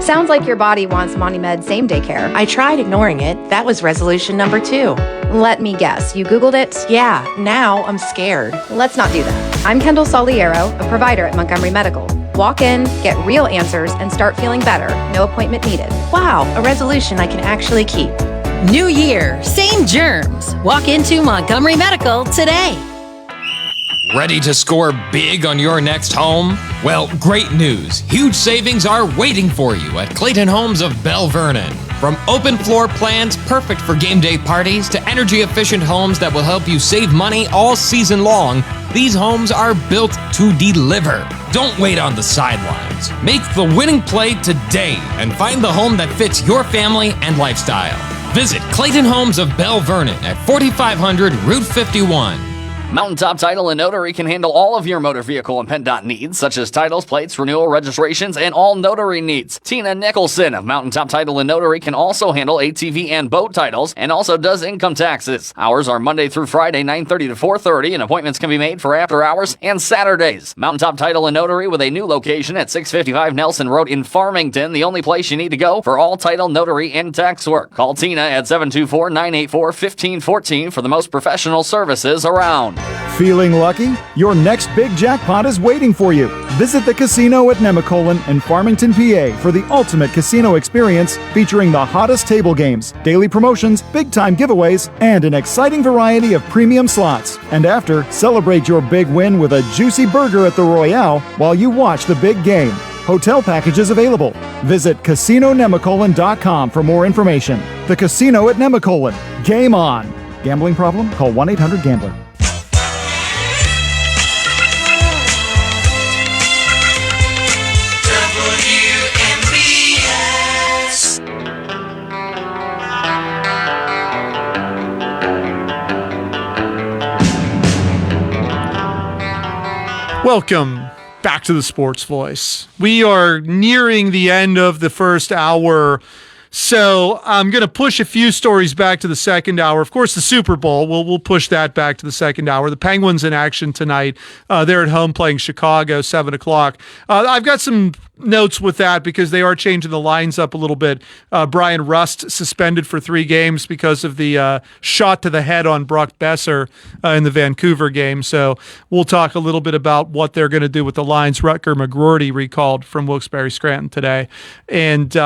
Sounds like your body wants MoniMed same-day care. I tried ignoring it. That was resolution number 2. Let me guess, you Googled it? Yeah, now I'm scared. Let's not do that. I'm Kendall Soliero, a provider at Montgomery Medical. Walk in, get real answers, and start feeling better. No appointment needed. Wow, a resolution I can actually keep. New year, same germs. Walk into Montgomery Medical today. Ready to score big on your next home? Well, great news. Huge savings are waiting for you at Clayton Homes of Bell Vernon. From open floor plans perfect for game day parties to energy-efficient homes that will help you save money all season long, these homes are built to deliver. Don't wait on the sidelines. Make the winning play today and find the home that fits your family and lifestyle. Visit Clayton Homes of Bell Vernon at 4500 Route 51. Mountaintop Title and Notary can handle all of your motor vehicle and PennDOT needs, such as titles, plates, renewal, registrations, and all notary needs. Tina Nicholson of Mountaintop Title and Notary can also handle ATV and boat titles, and also does income taxes. Hours are Monday through Friday, 9:30 to 4:30, and appointments can be made for after hours and Saturdays. Mountaintop Title and Notary with a new location at 655 Nelson Road in Farmington, the only place you need to go for all title, notary, and tax work. Call Tina at 724-984-1514 for the most professional services around. Feeling lucky? Your next big jackpot is waiting for you. Visit the casino at Nemacolin in Farmington, PA for the ultimate casino experience featuring the hottest table games, daily promotions, big-time giveaways, and an exciting variety of premium slots. And after, celebrate your big win with a juicy burger at the Royale while you watch the big game. Hotel packages available. Visit CasinoNemacolin.com for more information. The Casino at Nemacolin. Game on. Gambling problem? Call 1-800-GAMBLER. Welcome back to the Sports Voice. We are nearing the end of the first hour, so I'm going to push a few stories back to the second hour. Of course, the Super Bowl, we'll push that back to the second hour. The Penguins in action tonight. They're at home playing Chicago, 7 o'clock. I've got some notes with that because they are changing the lines up a little bit. Brian Rust suspended for 3 games because of the shot to the head on Brock Besser in the Vancouver game. So we'll talk a little bit about what they're going to do with the lines. Rutger McGroarty recalled from Wilkes-Barre Scranton today. And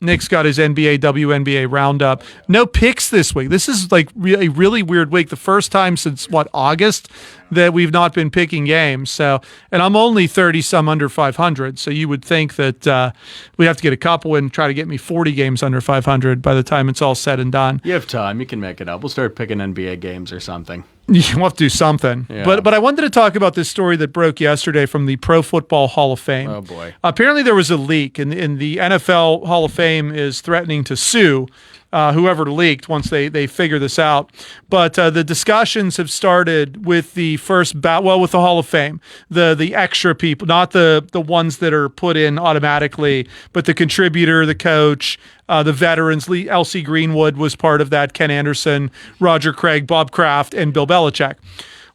Nick's got his NBA, WNBA roundup. No picks this week. This is like a really weird week. The first time since, August that we've not been picking games. So, and I'm only 30-some under 500, so you would think that we have to get a couple and try to get me 40 games under 500 by the time it's all said and done. You have time. You can make it up. We'll start picking NBA games or something. We'll have to do something. Yeah. But I wanted to talk about this story that broke yesterday from the Pro Football Hall of Fame. Oh, boy. Apparently there was a leak, and the NFL Hall of Fame is threatening to sue whoever leaked once they figure this out. But the discussions have started with the first with the Hall of Fame, the extra people, not the ones that are put in automatically, but the contributor, the coach, the veterans. L.C. Greenwood was part of that, Ken Anderson, Roger Craig, Bob Kraft, and Bill Belichick.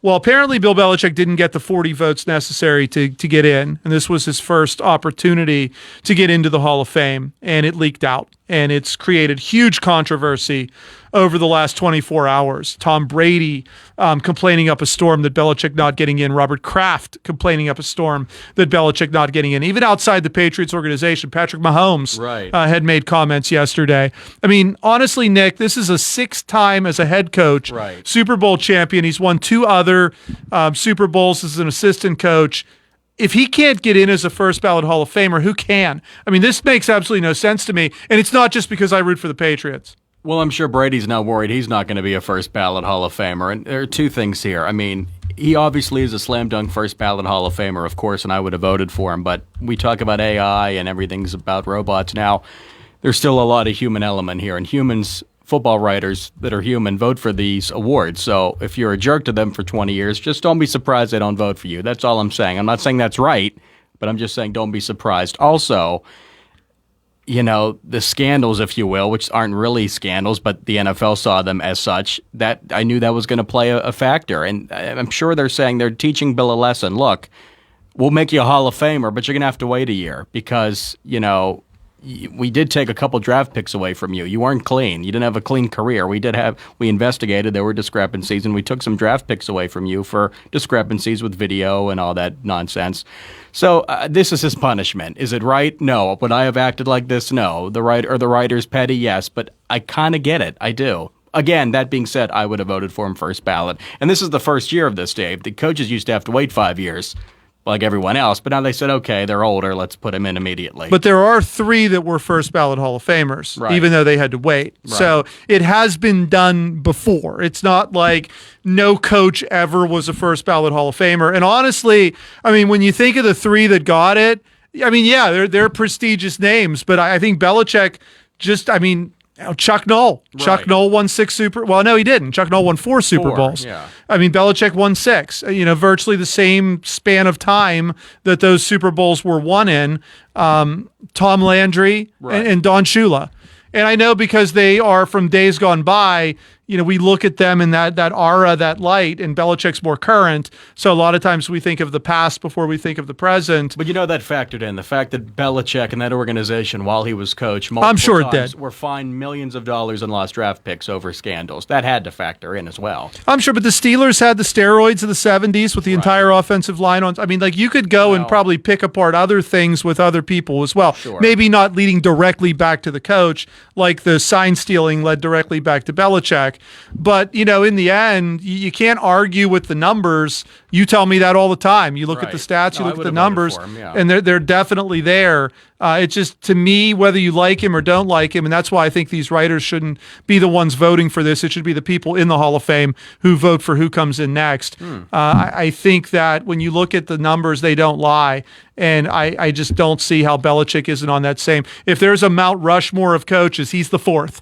Well, apparently Bill Belichick didn't get the 40 votes necessary to get in, and this was his first opportunity to get into the Hall of Fame, and it leaked out, and it's created huge controversy over the last 24 hours. Tom Brady complaining up a storm that Belichick not getting in. Robert Kraft complaining up a storm that Belichick not getting in. Even outside the Patriots organization, Patrick Mahomes had made comments yesterday. I mean, honestly, Nick, this is a 6th time as a head coach, Super Bowl champion. He's won 2 other Super Bowls as an assistant coach. If he can't get in as a first ballot Hall of Famer, who can? I mean, this makes absolutely no sense to me. And it's not just because I root for the Patriots. Well, I'm sure Brady's not worried he's not going to be a first ballot Hall of Famer. And there are 2 things here. I mean, he obviously is a slam dunk first ballot Hall of Famer, of course, and I would have voted for him. But we talk about AI and everything's about robots now. There's still a lot of human element here, and humans, football writers that are human, vote for these awards. So if you're a jerk to them for 20 years, just don't be surprised they don't vote for you. That's all I'm saying. I'm not saying that's right, but I'm just saying don't be surprised. Also, the scandals, if you will, which aren't really scandals, but the NFL saw them as such, that I knew that was going to play a factor. And I'm sure they're saying they're teaching Bill a lesson. Look, we'll make you a Hall of Famer, but you're going to have to wait a year because, we did take a couple draft picks away from you. You weren't clean. You didn't have a clean career. We investigated. There were discrepancies, and we took some draft picks away from you for discrepancies with video and all that nonsense. So this is his punishment. Is it right? No. Would I have acted like this? No. The writer's petty? Yes. But I kind of get it. I do. Again, that being said, I would have voted for him first ballot. And this is the first year of this, Dave. The coaches used to have to wait 5 years, like everyone else. But now they said, okay, they're older. Let's put him in immediately. But there are 3 that were first ballot Hall of Famers, right, even though they had to wait. Right. So it has been done before. It's not like no coach ever was a first ballot Hall of Famer. And honestly, when you think of the 3 that got it, they're prestigious names. But I think Belichick Chuck Noll. Right. Chuck Noll won 6 no, he didn't. Chuck Noll won 4 Super Bowls. Yeah. Belichick won 6. Virtually the same span of time that those Super Bowls were won in. Tom Landry and Don Shula. And I know because they are from days gone by, we look at them in that aura, that light, and Belichick's more current. So a lot of times we think of the past before we think of the present. But that factored in. The fact that Belichick and that organization, while he was coach, I'm sure it did, were fined millions of dollars and lost draft picks over scandals. That had to factor in as well. I'm sure, but the Steelers had the steroids of the 70s with the entire offensive line on. You could go and probably pick apart other things with other people as well. Sure. Maybe not leading directly back to the coach, like the sign stealing led directly back to Belichick. But, in the end, you can't argue with the numbers. You tell me that all the time. You look at the stats, you look at the numbers, and they're definitely there. It's just, to me, whether you like him or don't like him, and that's why I think these writers shouldn't be the ones voting for this. It should be the people in the Hall of Fame who vote for who comes in next. I think that when you look at the numbers, they don't lie, and I just don't see how Belichick isn't on that same. If there's a Mount Rushmore of coaches, he's the 4th.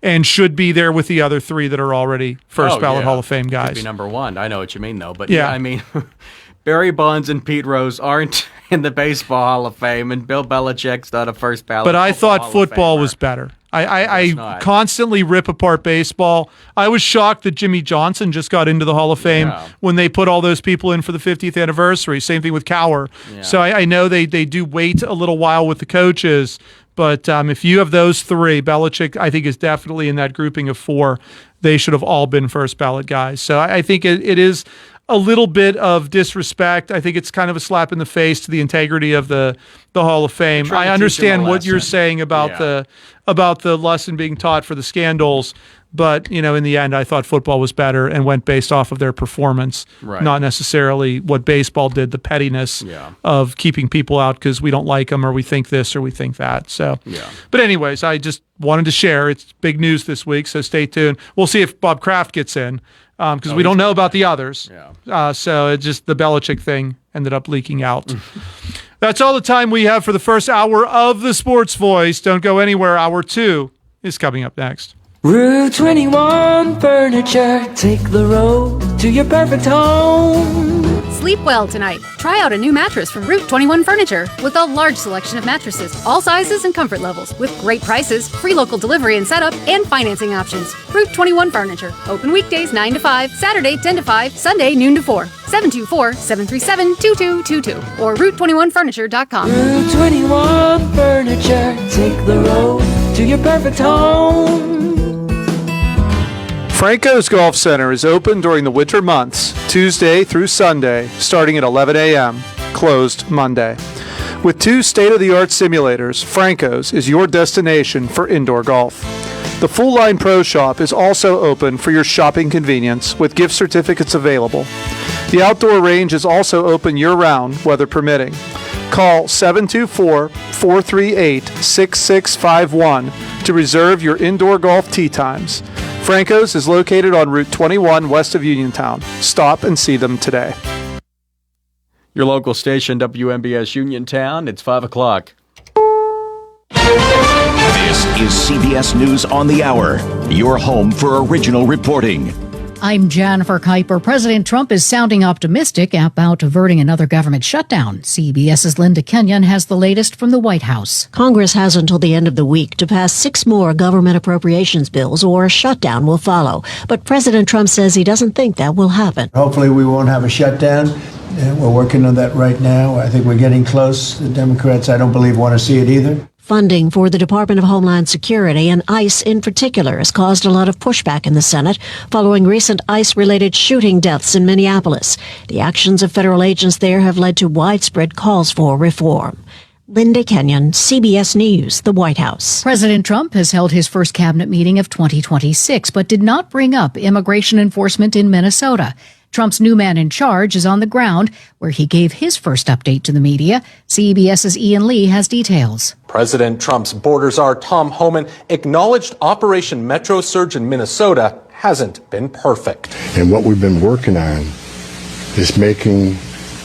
And should be there with the other 3 that are already first ballot Hall of Fame guys. Should be number 1. I know what you mean, though. But yeah. Barry Bonds and Pete Rose aren't in the Baseball Hall of Fame, and Bill Belichick's not a first ballot. But I thought football was better. I constantly rip apart baseball. I was shocked that Jimmy Johnson just got into the Hall of Fame when they put all those people in for the 50th anniversary. Same thing with Cowher. Yeah. So I know they do wait a little while with the coaches. But if you have those 3, Belichick, I think, is definitely in that grouping of 4. They should have all been first ballot guys. So I think it is a little bit of disrespect. I think it's kind of a slap in the face to the integrity of the Hall of Fame. I understand what you're saying about the lesson being taught for the scandals. But, in the end, I thought football was better and went based off of their performance, not necessarily what baseball did, the pettiness of keeping people out because we don't like them or we think this or we think that. So, But anyways, I just wanted to share. It's big news this week, so stay tuned. We'll see if Bob Kraft gets in because we don't know about the others. So it's just the Belichick thing ended up leaking out. That's all the time we have for the first hour of the Sports Voice. Don't go anywhere. Hour 2 is coming up next. Route 21 Furniture, take the road to your perfect home. Sleep well tonight. Try out a new mattress from Route 21 Furniture with a large selection of mattresses, all sizes and comfort levels, with great prices, free local delivery and setup, and financing options. Route 21 Furniture. Open weekdays 9 to 5, Saturday 10 to 5, Sunday noon to 4. 724-737-2222 or Route21Furniture.com. Route 21 Furniture, take the road to your perfect home. Franco's Golf Center is open during the winter months, Tuesday through Sunday, starting at 11 a.m., closed Monday. With 2 state-of-the-art simulators, Franco's is your destination for indoor golf. The Full Line Pro Shop is also open for your shopping convenience with gift certificates available. The outdoor range is also open year-round, weather permitting. Call 724-438-6651 to reserve your indoor golf tee times. Franco's is located on Route 21 west of Uniontown. Stop and see them today. Your local station, WMBS Uniontown. It's 5 o'clock. This is CBS News on the Hour, your home for original reporting. I'm Jennifer Kuiper. President Trump is sounding optimistic about averting another government shutdown. CBS's Linda Kenyon has the latest from the White House. Congress has until the end of the week to pass 6 more government appropriations bills, or a shutdown will follow. But President Trump says he doesn't think that will happen. Hopefully we won't have a shutdown. We're working on that right now. I think we're getting close. The Democrats, I don't believe, want to see it either. Funding for the Department of Homeland Security and ICE in particular has caused a lot of pushback in the Senate following recent ICE-related shooting deaths in Minneapolis. The actions of federal agents there have led to widespread calls for reform. Linda Kenyon, CBS News, the White House. President Trump has held his first cabinet meeting of 2026, but did not bring up immigration enforcement in Minnesota. Trump's new man in charge is on the ground, where he gave his first update to the media. CBS's Ian Lee has details. President Trump's border czar Tom Homan acknowledged Operation Metro Surge in Minnesota hasn't been perfect. And what we've been working on is making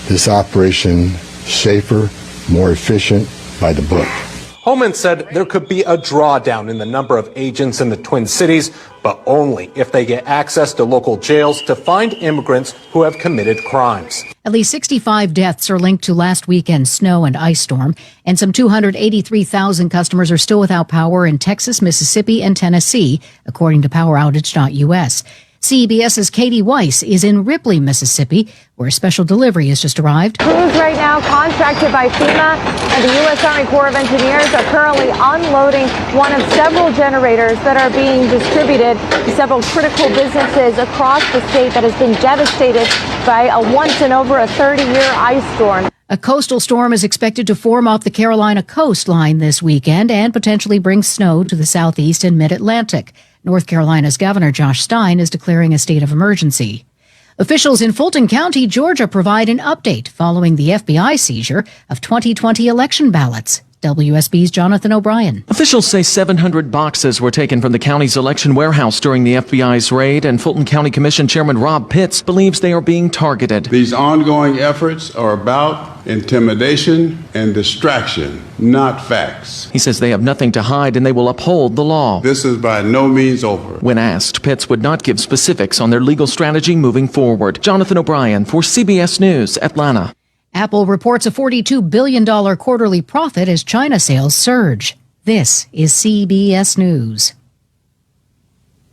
this operation safer, more efficient, by the book. Homan said there could be a drawdown in the number of agents in the Twin Cities, but only if they get access to local jails to find immigrants who have committed crimes. At least 65 deaths are linked to last weekend's snow and ice storm, and some 283,000 customers are still without power in Texas, Mississippi, and Tennessee, according to PowerOutage.us. CBS's Katie Weiss is in Ripley, Mississippi, where a special delivery has just arrived. Crews right now contracted by FEMA and the U.S. Army Corps of Engineers are currently unloading one of several generators that are being distributed to several critical businesses across the state that has been devastated by a once in over a 30-year ice storm. A coastal storm is expected to form off the Carolina coastline this weekend and potentially bring snow to the southeast and mid-Atlantic. North Carolina's Governor Josh Stein is declaring a state of emergency. Officials in Fulton County, Georgia, provide an update following the FBI seizure of 2020 election ballots. WSB's Jonathan O'Brien. Officials say 700 boxes were taken from the county's election warehouse during the FBI's raid, and Fulton County Commission Chairman Rob Pitts believes they are being targeted. These ongoing efforts are about intimidation and distraction, not facts. He says they have nothing to hide and they will uphold the law. This is by no means over. When asked, Pitts would not give specifics on their legal strategy moving forward. Jonathan O'Brien for CBS News, Atlanta. Apple reports a $42 billion quarterly profit as China sales surge. This is CBS News.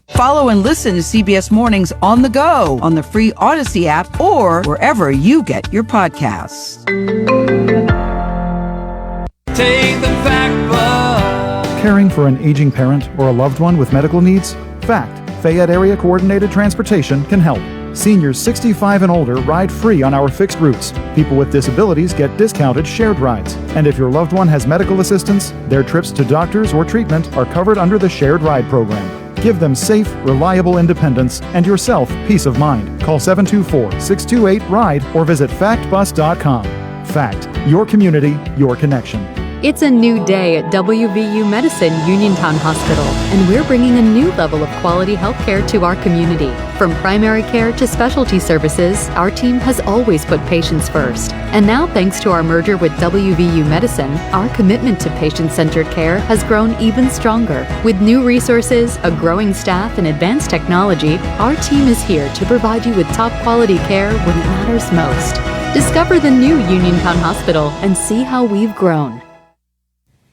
Follow and listen to CBS Mornings on the go on the free Odyssey app or wherever you get your podcasts. Take the fact book. Caring for an aging parent or a loved one with medical needs? FACT, Fayette Area Coordinated Transportation, can help. Seniors 65 and older ride free on our fixed routes. People with disabilities get discounted shared rides. And if your loved one has medical assistance, their trips to doctors or treatment are covered under the shared ride program. Give them safe, reliable independence and yourself peace of mind. Call 724-628-RIDE or visit factbus.com. FACT, your community, your connection. It's a new day at WVU Medicine Uniontown Hospital, and we're bringing a new level of quality healthcare to our community. From primary care to specialty services, our team has always put patients first. And now, thanks to our merger with WVU Medicine, our commitment to patient-centered care has grown even stronger. With new resources, a growing staff, and advanced technology, our team is here to provide you with top-quality care when it matters most. Discover the new Uniontown Hospital and see how we've grown.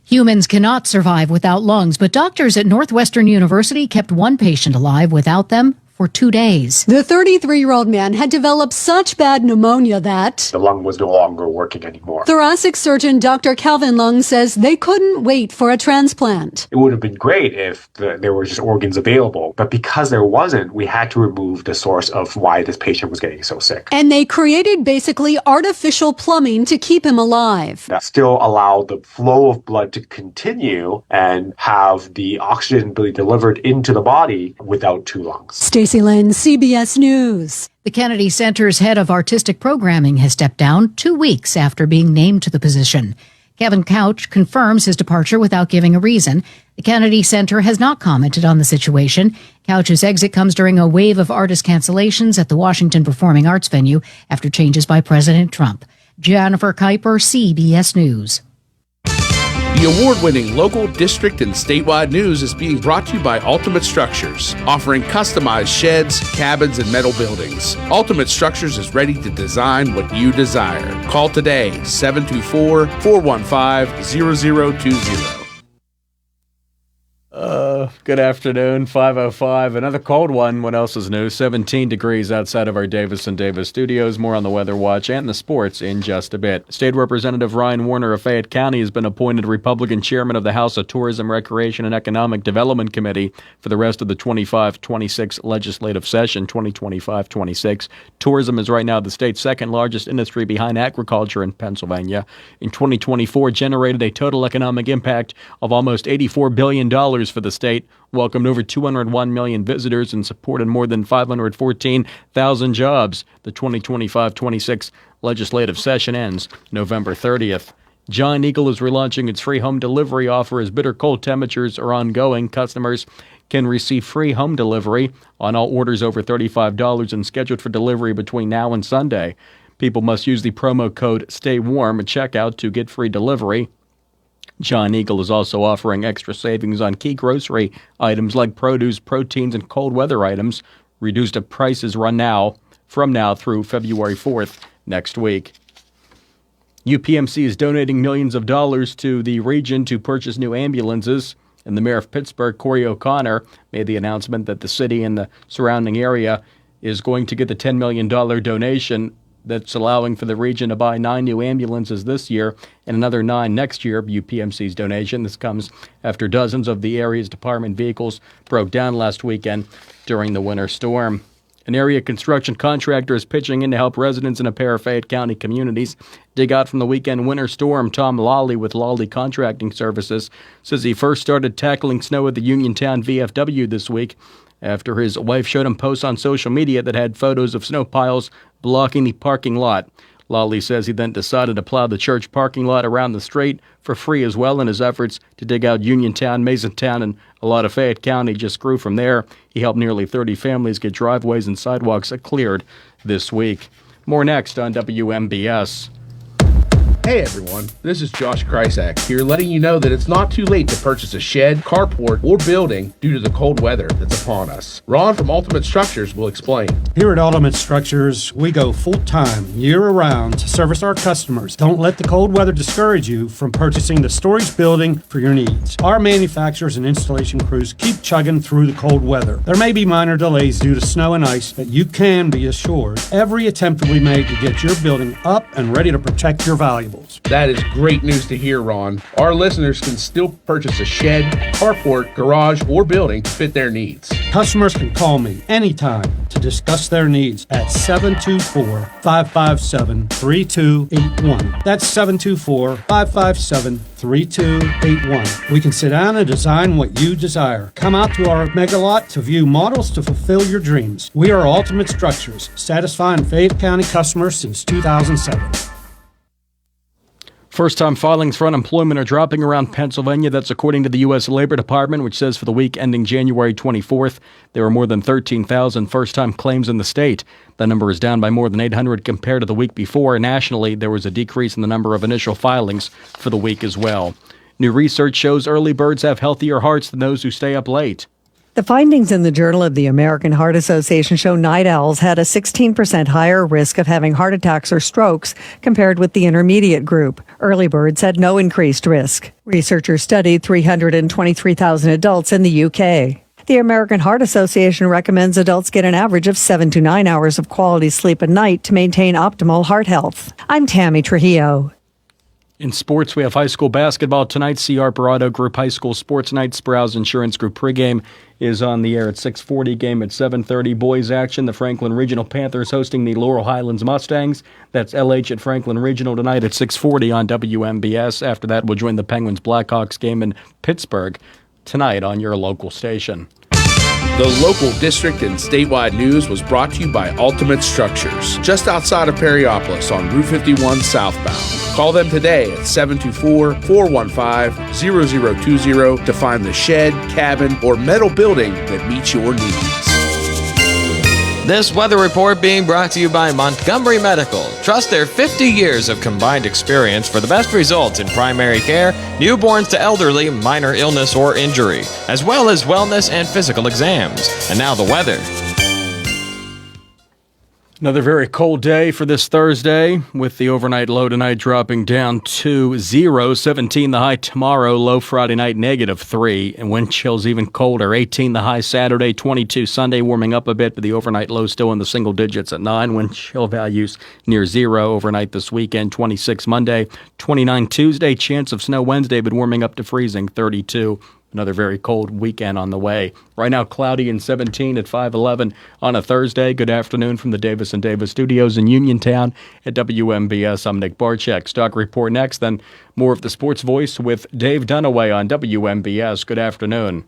Humans cannot survive without lungs, but doctors at Northwestern University kept one patient alive without them for 2 days. The 33-year-old man had developed such bad pneumonia that the lung was no longer working anymore. Thoracic surgeon Dr. Calvin Lung says they couldn't wait for a transplant. It would have been great if there were just organs available, but because there wasn't, we had to remove the source of why this patient was getting so sick. And they created basically artificial plumbing to keep him alive. That still allowed the flow of blood to continue and have the oxygen be delivered into the body without two lungs. Stacey Lynn, CBS News. The Kennedy Center's head of artistic programming has stepped down 2 weeks after being named to the position. Kevin Couch confirms his departure without giving a reason. The Kennedy Center has not commented on the situation. Couch's exit comes during a wave of artist cancellations at the Washington Performing Arts venue after changes by President Trump. Jennifer Kuiper, CBS News. The award-winning local, district, and statewide news is being brought to you by Ultimate Structures, offering customized sheds, cabins, and metal buildings. Ultimate Structures is ready to design what you desire. Call today, 724-415-0020. Good afternoon, 5:05. Another cold one. What else is new? 17 degrees outside of our Davis & Davis studios. More on the Weather Watch and the sports in just a bit. State Representative Ryan Warner of Fayette County has been appointed Republican chairman of the House of Tourism, Recreation, and Economic Development Committee for the rest of the 25-26 legislative session, 2025-26. Tourism is right now the state's second largest industry behind agriculture in Pennsylvania. In 2024, generated a total economic impact of almost $84 billion for the state, welcomed over 201 million visitors, and supported more than 514,000 jobs. The 2025-26 legislative session ends November 30th. Giant Eagle is relaunching its free home delivery offer as bitter cold temperatures are ongoing. Customers can receive free home delivery on all orders over $35 and scheduled for delivery between now and Sunday. People must use the promo code STAYWARM at checkout to get free delivery. Giant Eagle is also offering extra savings on key grocery items like produce, proteins, and cold weather items. Reduced prices run from now through February 4th next week. UPMC is donating millions of dollars to the region to purchase new ambulances. And the mayor of Pittsburgh, Corey O'Connor, made the announcement that the city and the surrounding area is going to get the $10 million donation that's allowing for the region to buy 9 new ambulances this year and another 9 next year. UPMC's donation. This comes after dozens of the area's department vehicles broke down last weekend during the winter storm. An area construction contractor is pitching in to help residents in a pair of Fayette County communities dig out from the weekend winter storm. Tom Lawley with Lawley Contracting Services says he first started tackling snow at the Uniontown VFW this week after his wife showed him posts on social media that had photos of snow piles blocking the parking lot. Lawley says he then decided to plow the church parking lot around the street for free as well in his efforts to dig out Uniontown, Masontown, and a lot of Fayette County just grew from there. He helped nearly 30 families get driveways and sidewalks cleared this week. More next on WMBS. Hey everyone, this is Josh Krysak here letting you know that it's not too late to purchase a shed, carport, or building due to the cold weather that's upon us. Ron from Ultimate Structures will explain. Here at Ultimate Structures, we go full-time, year-round to service our customers. Don't let the cold weather discourage you from purchasing the storage building for your needs. Our manufacturers and installation crews keep chugging through the cold weather. There may be minor delays due to snow and ice, but you can be assured every attempt will be made to get your building up and ready to protect your valuables. That is great news to hear, Ron. Our listeners can still purchase a shed, carport, garage, or building to fit their needs. Customers can call me anytime to discuss their needs at 724-557-3281. That's 724-557-3281. We can sit down and design what you desire. Come out to our mega lot to view models to fulfill your dreams. We are Ultimate Structures, satisfying Fayette County customers since 2007. First-time filings for unemployment are dropping around Pennsylvania. That's according to the U.S. Labor Department, which says for the week ending January 24th, there were more than 13,000 first-time claims in the state. The number is down by more than 800 compared to the week before. Nationally, there was a decrease in the number of initial filings for the week as well. New research shows early birds have healthier hearts than those who stay up late. The findings in the Journal of the American Heart Association show night owls had a 16% higher risk of having heart attacks or strokes compared with the intermediate group. Early birds had no increased risk. Researchers studied 323,000 adults in the UK. The American Heart Association recommends adults get an average of 7 to 9 hours of quality sleep a night to maintain optimal heart health. I'm Tammy Trujillo. In sports, we have high school basketball tonight. C. Harper Auto Group High School Sports Night. Sprouse Insurance Group pregame is on the air at 6:40. Game at 7:30. Boys action. The Franklin Regional Panthers hosting the Laurel Highlands Mustangs. That's LH at Franklin Regional tonight at 6:40 on WMBS. After that, we'll join the Penguins Blackhawks game in Pittsburgh tonight on your local station. The local district and statewide news was brought to you by Ultimate Structures, just outside of Perryopolis on Route 51 southbound. Call them today at 724-415-0020 to find the shed, cabin, or metal building that meets your needs. This weather report being brought to you by Montgomery Medical. Trust their 50 years of combined experience for the best results in primary care, newborns to elderly, minor illness or injury, as well as wellness and physical exams. And now the weather. Another very cold day for this Thursday, with the overnight low tonight dropping down to 0, 17 the high tomorrow, low Friday night -3, and wind chills even colder, 18 the high Saturday, 22 Sunday, warming up a bit, but the overnight low still in the single digits at 9, wind chill values near 0 overnight this weekend, 26 Monday, 29 Tuesday, chance of snow Wednesday, but warming up to freezing, 32. Another very cold weekend on the way. Right now, cloudy and 17 at 5:11 on a Thursday. Good afternoon from the Davis & Davis studios in Uniontown at WMBS. I'm Nick Barczyk. Stock report next, then more of the Sports Voice with Dave Dunaway on WMBS. Good afternoon.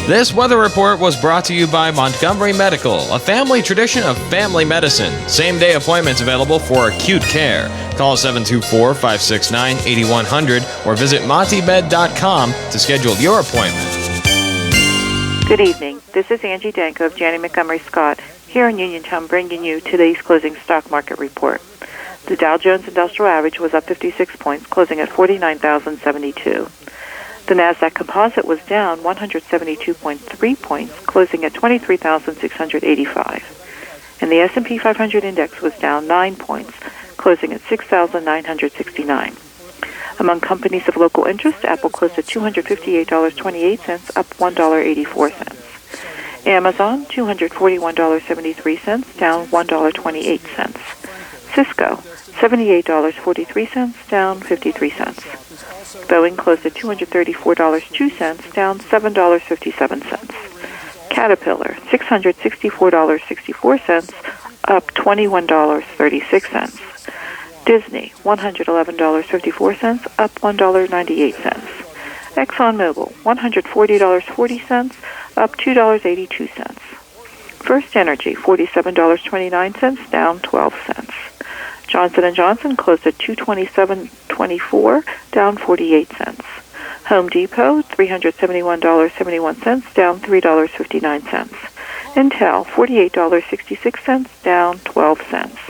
This weather report was brought to you by Montgomery Medical, a family tradition of family medicine. Same-day appointments available for acute care. Call 724-569-8100 or visit montymed.com to schedule your appointment. Good evening. This is Angie Danko of Janney Montgomery Scott here in Uniontown, bringing you today's closing stock market report. The Dow Jones Industrial Average was up 56 points, closing at 49,072. The Nasdaq Composite was down 172.3 points, closing at 23,685. And the S&P 500 index was down 9 points, closing at 6,969. Among companies of local interest, Apple closed at $258.28, up $1.84. Amazon, $241.73, down $1.28. Cisco, $78.43, down 53 cents. Boeing closed at $234.02, down $7.57. Caterpillar, $664.64, up $21.36. Disney, $111.54, up $1.98. ExxonMobil, $140.40, up $2.82. First Energy, $47.29, down 12 cents. Johnson & Johnson closed at $227.24, down 48 cents. Home Depot, $371.71, down $3.59. Intel, $48.66, down 12 cents.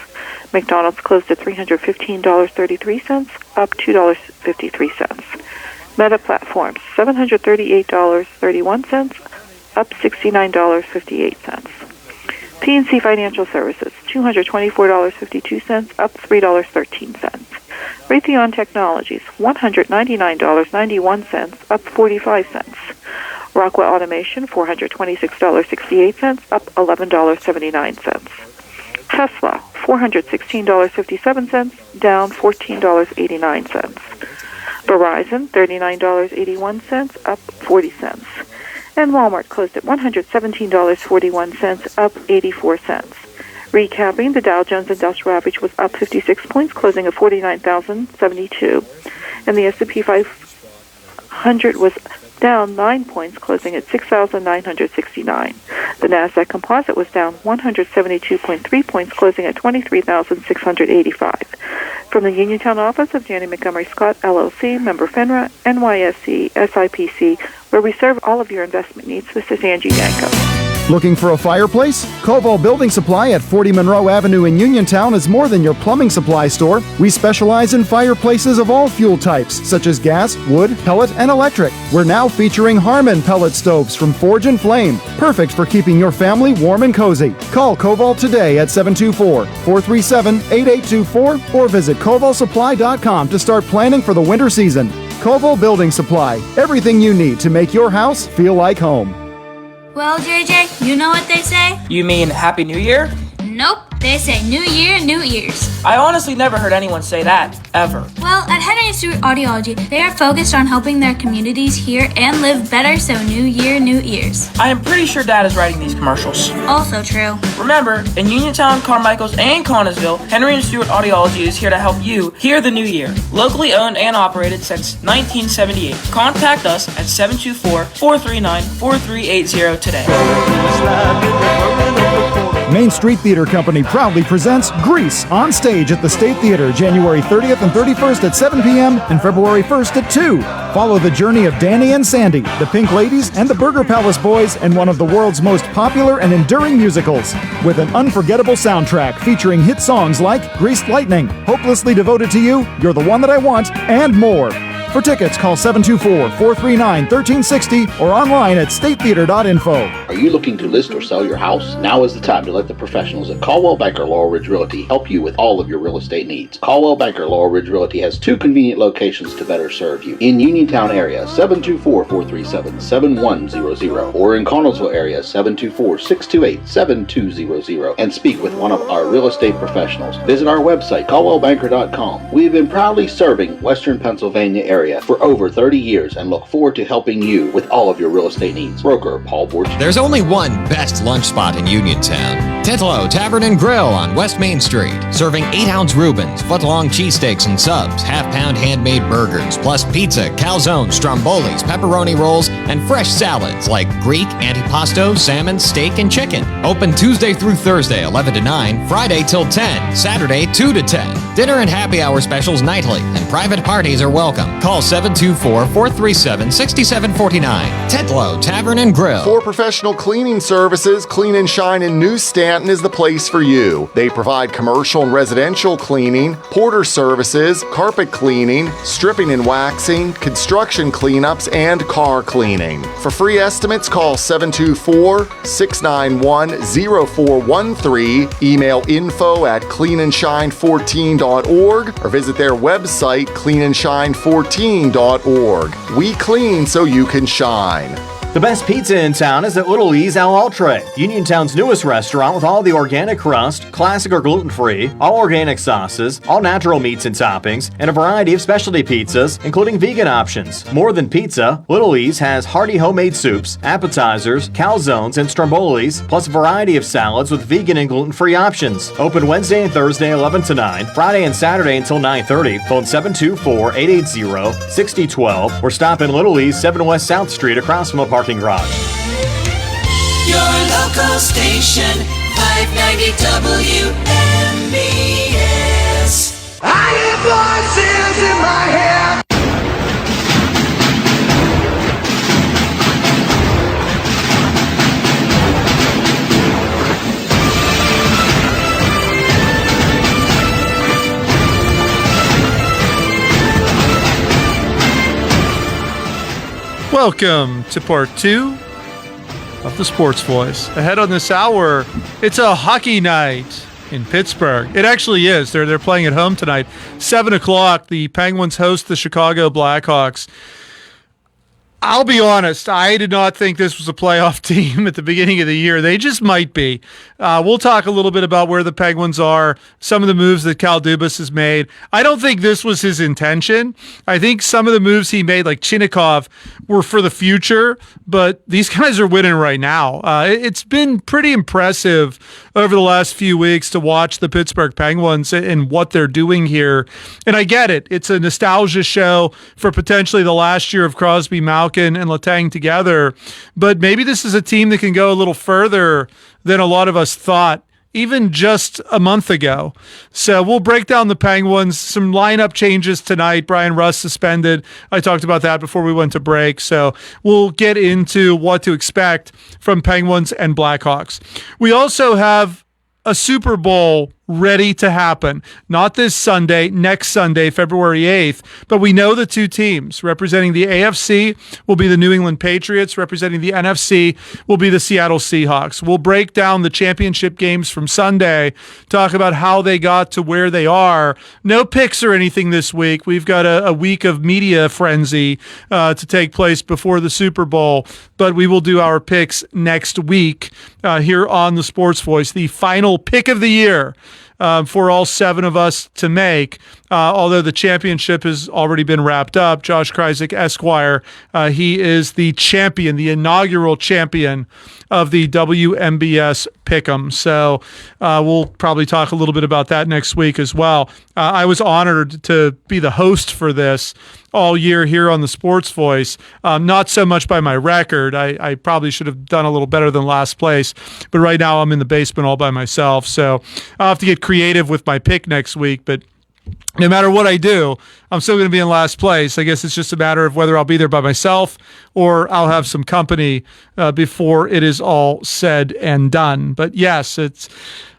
McDonald's closed at $315.33, up $2.53. Meta Platforms, $738.31, up $69.58. PNC Financial Services, $224.52, up $3.13. Raytheon Technologies, $199.91, up 45 cents. Rockwell Automation, $426.68, up $11.79. Tesla, $416.57, down $14.89. Verizon, $39.81, up 40 cents. And Walmart closed at $117.41, up 84 cents. Recapping, the Dow Jones Industrial Average was up 56 points, closing at 49,072. And the S&P 500 was down 9 points, closing at 6,969. The Nasdaq Composite was down 172.3 points, closing at 23,685. From the Uniontown office of Janney Montgomery Scott, LLC, member FINRA, NYSE, SIPC, where we serve all of your investment needs, this is Angie Danko. Looking for a fireplace? Koval Building Supply at 40 Monroe Avenue in Uniontown is more than your plumbing supply store. We specialize in fireplaces of all fuel types, such as gas, wood, pellet, and electric. We're now featuring Harmon pellet stoves from Forge and Flame, perfect for keeping your family warm and cozy. Call Koval today at 724-437-8824 or visit kovalsupply.com to start planning for the winter season. Koval Building Supply, everything you need to make your house feel like home. Well, JJ, you know what they say? You mean Happy New Year? Nope. They say New Year, New Ears. I honestly never heard anyone say that, ever. Well, at Henry Stewart Audiology, they are focused on helping their communities hear and live better, so New Year, New Ears. I am pretty sure Dad is writing these commercials. Also true. Remember, in Uniontown, Carmichaels, and Connellsville, Henry Stewart Audiology is here to help you hear the new year. Locally owned and operated since 1978. Contact us at 724-439-4380 today. Main Street Theater Company proudly presents Grease on stage at the State Theater January 30th and 31st at 7 p.m. and February 1st at 2. Follow the journey of Danny and Sandy, the Pink Ladies, and the Burger Palace Boys in one of the world's most popular and enduring musicals, with an unforgettable soundtrack featuring hit songs like Greased Lightning, Hopelessly Devoted to You, You're the One That I Want, and more. For tickets, call 724-439-1360 or online at statetheater.info. Are you looking to list or sell your house? Now is the time to let the professionals at Caldwell Banker Laurel Ridge Realty help you with all of your real estate needs. Caldwell Banker Laurel Ridge Realty has 2 convenient locations to better serve you. In Uniontown area, 724-437-7100, or in Connellsville area, 724-628-7200, and speak with one of our real estate professionals. Visit our website, caldwellbanker.com. We have been proudly serving Western Pennsylvania area for over 30 years and look forward to helping you with all of your real estate needs. Broker Paul Borch. There's only one best lunch spot in Uniontown. Titlow Tavern and Grill on West Main Street, serving 8-ounce Reubens, foot-long cheesesteaks and subs, half-pound handmade burgers, plus pizza, calzones, strombolis, pepperoni rolls, and fresh salads like Greek, antipasto, salmon, steak, and chicken. Open Tuesday through Thursday, 11 to 9, Friday till 10, Saturday 2 to 10. Dinner and happy hour specials nightly, and private parties are welcome. Call 724-437-6749. Titlow Tavern and Grill. For professional cleaning services, Clean and Shine in New Stanton is the place for you. They provide commercial and residential cleaning, porter services, carpet cleaning, stripping and waxing, construction cleanups, and car cleaning. For free estimates, call 724-691-0413, email info@cleanandshine14.org, or visit their website, cleanandshine14.org. We clean so you can shine. The best pizza in town is at Little E's Al Altre, Uniontown's newest restaurant with all the organic crust, classic or gluten-free, all organic sauces, all natural meats and toppings, and a variety of specialty pizzas, including vegan options. More than pizza, Little E's has hearty homemade soups, appetizers, calzones, and strombolis, plus a variety of salads with vegan and gluten-free options. Open Wednesday and Thursday 11 to 9, Friday and Saturday until 9:30. Phone 724-880-6012 or stop in Little E's 7 West South Street across from the parking garage. Your local station, 590 WMBS. I hear voices in my head. Welcome to part 2 of the Sports Voice. Ahead on this hour, it's a hockey night in Pittsburgh. It actually is. They're playing at home tonight. 7 o'clock, the Penguins host the Chicago Blackhawks. I'll be honest, I did not think this was a playoff team at the beginning of the year. They just might be. We'll talk a little bit about where the Penguins are, some of the moves that Kyle Dubas has made. I don't think this was his intention. I think some of the moves he made, like Chinnikov, were for the future, but these guys are winning right now. It's been pretty impressive over the last few weeks to watch the Pittsburgh Penguins and what they're doing here. And I get it. It's a nostalgia show for potentially the last year of Crosby, Malkin, and Letang together. But maybe this is a team that can go a little further than a lot of us thought, even just a month ago. So we'll break down the Penguins, some lineup changes tonight. Brian Rust suspended. I talked about that before we went to break. So we'll get into what to expect from Penguins and Blackhawks. We also have a Super Bowl ready to happen. Not this Sunday, next Sunday, February 8th, but we know the two teams. Representing the AFC will be the New England Patriots. Representing the NFC will be the Seattle Seahawks. We'll break down the championship games from Sunday, talk about how they got to where they are. No picks or anything this week. We've got a week of media frenzy to take place before the Super Bowl, but we will do our picks next week here on the Sports Voice, the final pick of the year for all 7 of us to make. Although the championship has already been wrapped up, Josh Krysick, Esquire, he is the champion, the inaugural champion of the WMBS Pick'em. So we'll probably talk a little bit about that next week as well. I was honored to be the host for this all year here on the Sports Voice. Not so much by my record. I probably should have done a little better than last place, but right now I'm in the basement all by myself. So I'll have to get creative with my pick next week, but no matter what I do, I'm still going to be in last place. I guess it's just a matter of whether I'll be there by myself or I'll have some company before it is all said and done. But yes, it's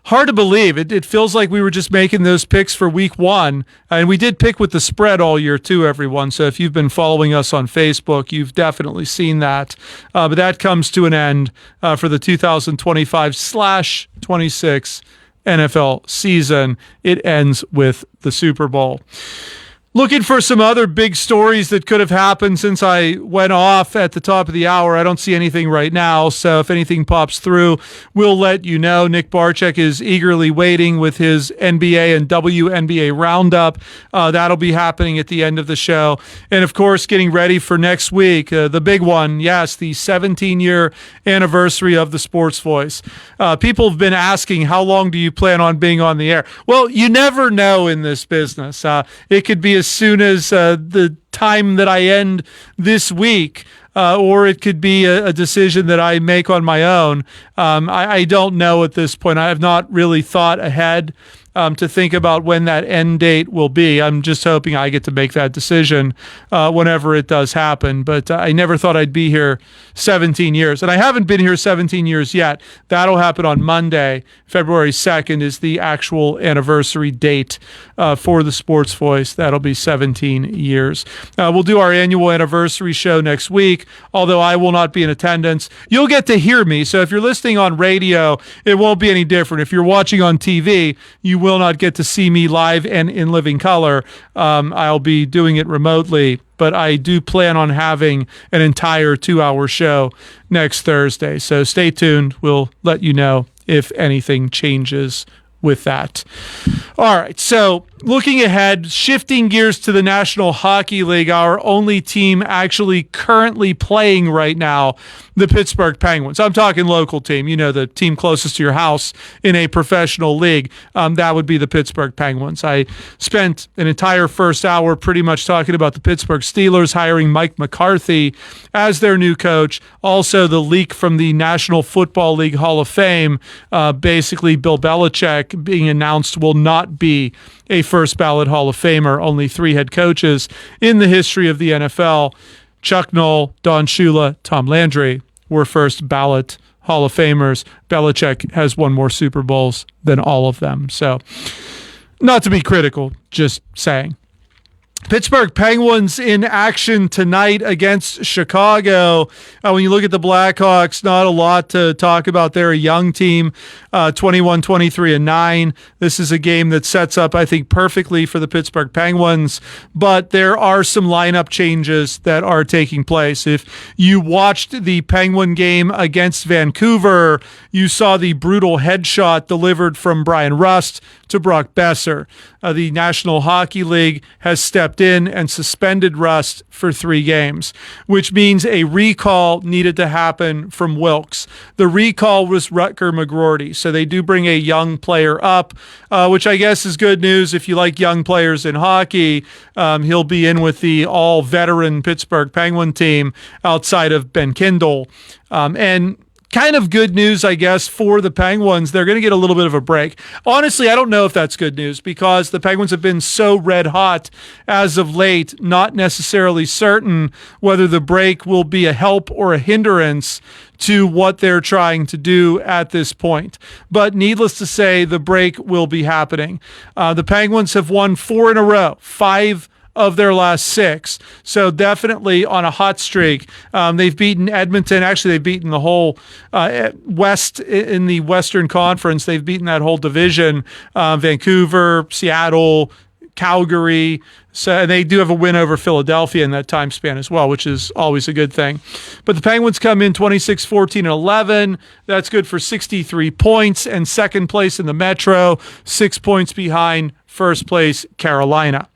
hard to believe. It feels like we were just making those picks for week 1. And we did pick with the spread all year too, everyone. So if you've been following us on Facebook, you've definitely seen that. But that comes to an end for the 2025/26 NFL season. It ends with the Super Bowl. Looking for some other big stories that could have happened since I went off at the top of the hour. I don't see anything right now, so if anything pops through, we'll let you know. Nick Barczyk is eagerly waiting with his NBA and WNBA roundup. That'll be happening at the end of the show. And, of course, getting ready for next week, the big one, yes, the 17-year anniversary of the Sports Voice. People have been asking, how long do you plan on being on the air? Well, you never know in this business. It could be as soon as the time that I end this week, or it could be a decision that I make on my own. I don't know at this point. I have not really thought ahead to think about when that end date will be. I'm just hoping I get to make that decision whenever it does happen. But I never thought I'd be here 17 years. And I haven't been here 17 years yet. That'll happen on Monday. February 2nd is the actual anniversary date for the Sports Voice. That'll be 17 years. We'll do our annual anniversary show next week, although I will not be in attendance. You'll get to hear me. So if you're listening on radio, it won't be any different. If you're watching on TV, you will not get to see me live and in living color. I'll be doing it remotely, but I do plan on having an entire 2-hour show next Thursday. So stay tuned. We'll let you know if anything changes with that. All right, so looking ahead, shifting gears to the National Hockey League, our only team actually currently playing right now, the Pittsburgh Penguins. I'm talking local team, you know, the team closest to your house in a professional league. That would be the Pittsburgh Penguins. I spent an entire first hour pretty much talking about the Pittsburgh Steelers hiring Mike McCarthy as their new coach. Also, the leak from the National Football League Hall of Fame, basically Bill Belichick being announced will not be a first ballot Hall of Famer. Only 3 head coaches in the history of the NFL, Chuck Noll, Don Shula, Tom Landry, were first ballot Hall of Famers. Belichick has won more Super Bowls than all of them. So, not to be critical, just saying. Pittsburgh Penguins in action tonight against Chicago. When you look at the Blackhawks, not a lot to talk about. They're a young team, 21-23-9. This is a game that sets up, I think, perfectly for the Pittsburgh Penguins, but there are some lineup changes that are taking place. If you watched the Penguin game against Vancouver, you saw the brutal headshot delivered from Brian Rust to Brock Besser. The National Hockey League has stepped in and suspended Rust for 3 games, which means a recall needed to happen from Wilkes. The recall was Rutger McGroarty, so they do bring a young player up, which I guess is good news if you like young players in hockey. He'll be in with the all-veteran Pittsburgh Penguin team outside of Ben Kindle. And kind of good news, I guess, for the Penguins. They're going to get a little bit of a break. Honestly, I don't know if that's good news because the Penguins have been so red hot as of late, not necessarily certain whether the break will be a help or a hindrance to what they're trying to do at this point. But needless to say, the break will be happening. The Penguins have won 4 in a row, 5 of their last 6. So definitely on a hot streak. They've beaten Edmonton. Actually, they've beaten the whole West in the Western Conference. They've beaten that whole division. Vancouver, Seattle, Calgary. So they do have a win over Philadelphia in that time span as well, which is always a good thing. But the Penguins come in 26, 14, and 11. That's good for 63 points and second place in the Metro, 6 points behind first place Carolina.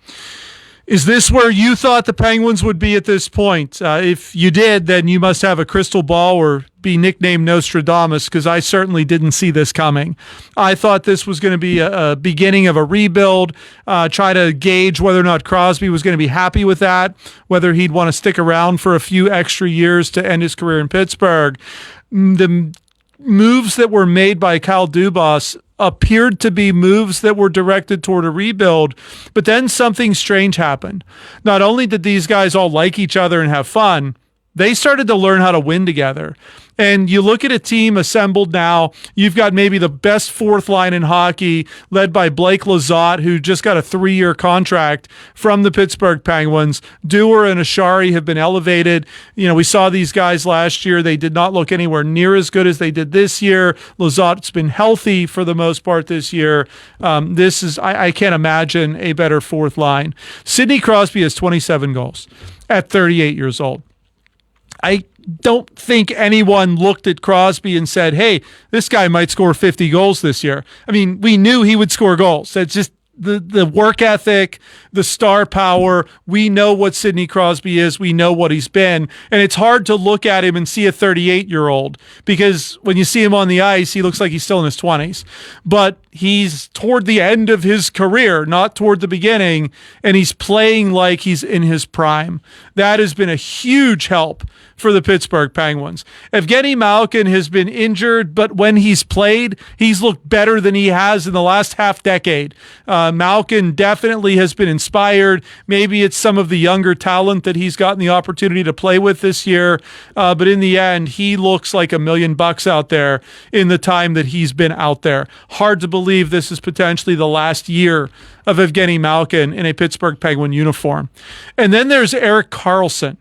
Is this where you thought the Penguins would be at this point? If you did, then you must have a crystal ball or be nicknamed Nostradamus, because I certainly didn't see this coming. I thought this was going to be a beginning of a rebuild, try to gauge whether or not Crosby was going to be happy with that, whether he'd want to stick around for a few extra years to end his career in Pittsburgh. The moves that were made by Kyle Dubas appeared to be moves that were directed toward a rebuild, but then something strange happened. Not only did these guys all like each other and have fun, they started to learn how to win together. And you look at a team assembled now, you've got maybe the best fourth line in hockey, led by Blake Lizotte, who just got a 3-year contract from the Pittsburgh Penguins. Dewar and Ashari have been elevated. You know, we saw these guys last year. They did not look anywhere near as good as they did this year. Lizotte's been healthy for the most part this year. I can't imagine a better fourth line. Sidney Crosby has 27 goals at 38 years old. I don't think anyone looked at Crosby and said, hey, this guy might score 50 goals this year. I mean, we knew he would score goals. That's just the work ethic, the star power. We know what Sidney Crosby is. We know what he's been. And it's hard to look at him and see a 38-year-old because when you see him on the ice, he looks like he's still in his 20s. But he's toward the end of his career, not toward the beginning, and he's playing like he's in his prime. That has been a huge help for the Pittsburgh Penguins. Evgeny Malkin has been injured, but when he's played, he's looked better than he has in the last half decade. Malkin definitely has been inspired. Maybe it's some of the younger talent that he's gotten the opportunity to play with this year, but in the end, he looks like $1 million out there in the time that he's been out there. Hard to believe this is potentially the last year of Evgeny Malkin in a Pittsburgh Penguin uniform. And then there's Erik Karlsson.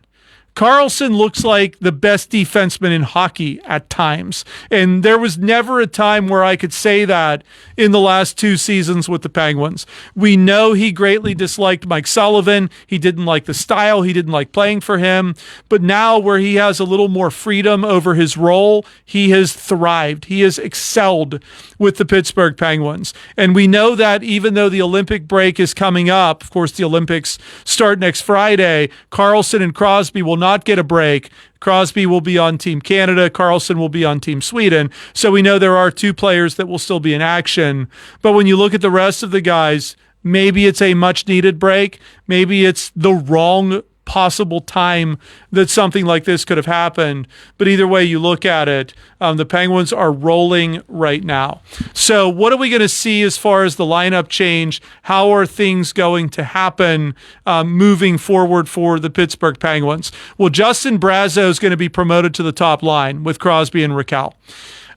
Karlsson looks like the best defenseman in hockey at times. And there was never a time where I could say that in the last 2 seasons with the Penguins. We know he greatly disliked Mike Sullivan. He didn't like the style. He didn't like playing for him. But now where he has a little more freedom over his role, he has thrived. He has excelled with the Pittsburgh Penguins. And we know that even though the Olympic break is coming up, of course, the Olympics start next Friday, Karlsson and Crosby will not get a break. Crosby will be on Team Canada. Karlsson will be on Team Sweden. So we know there are 2 players that will still be in action. But when you look at the rest of the guys, maybe it's a much needed break. Maybe it's the wrong possible time that something like this could have happened. But either way you look at it, the Penguins are rolling right now. So what are we going to see as far as the lineup change? How are things going to happen moving forward for the Pittsburgh Penguins? Well, Justin Brazeau is going to be promoted to the top line with Crosby and Rakell.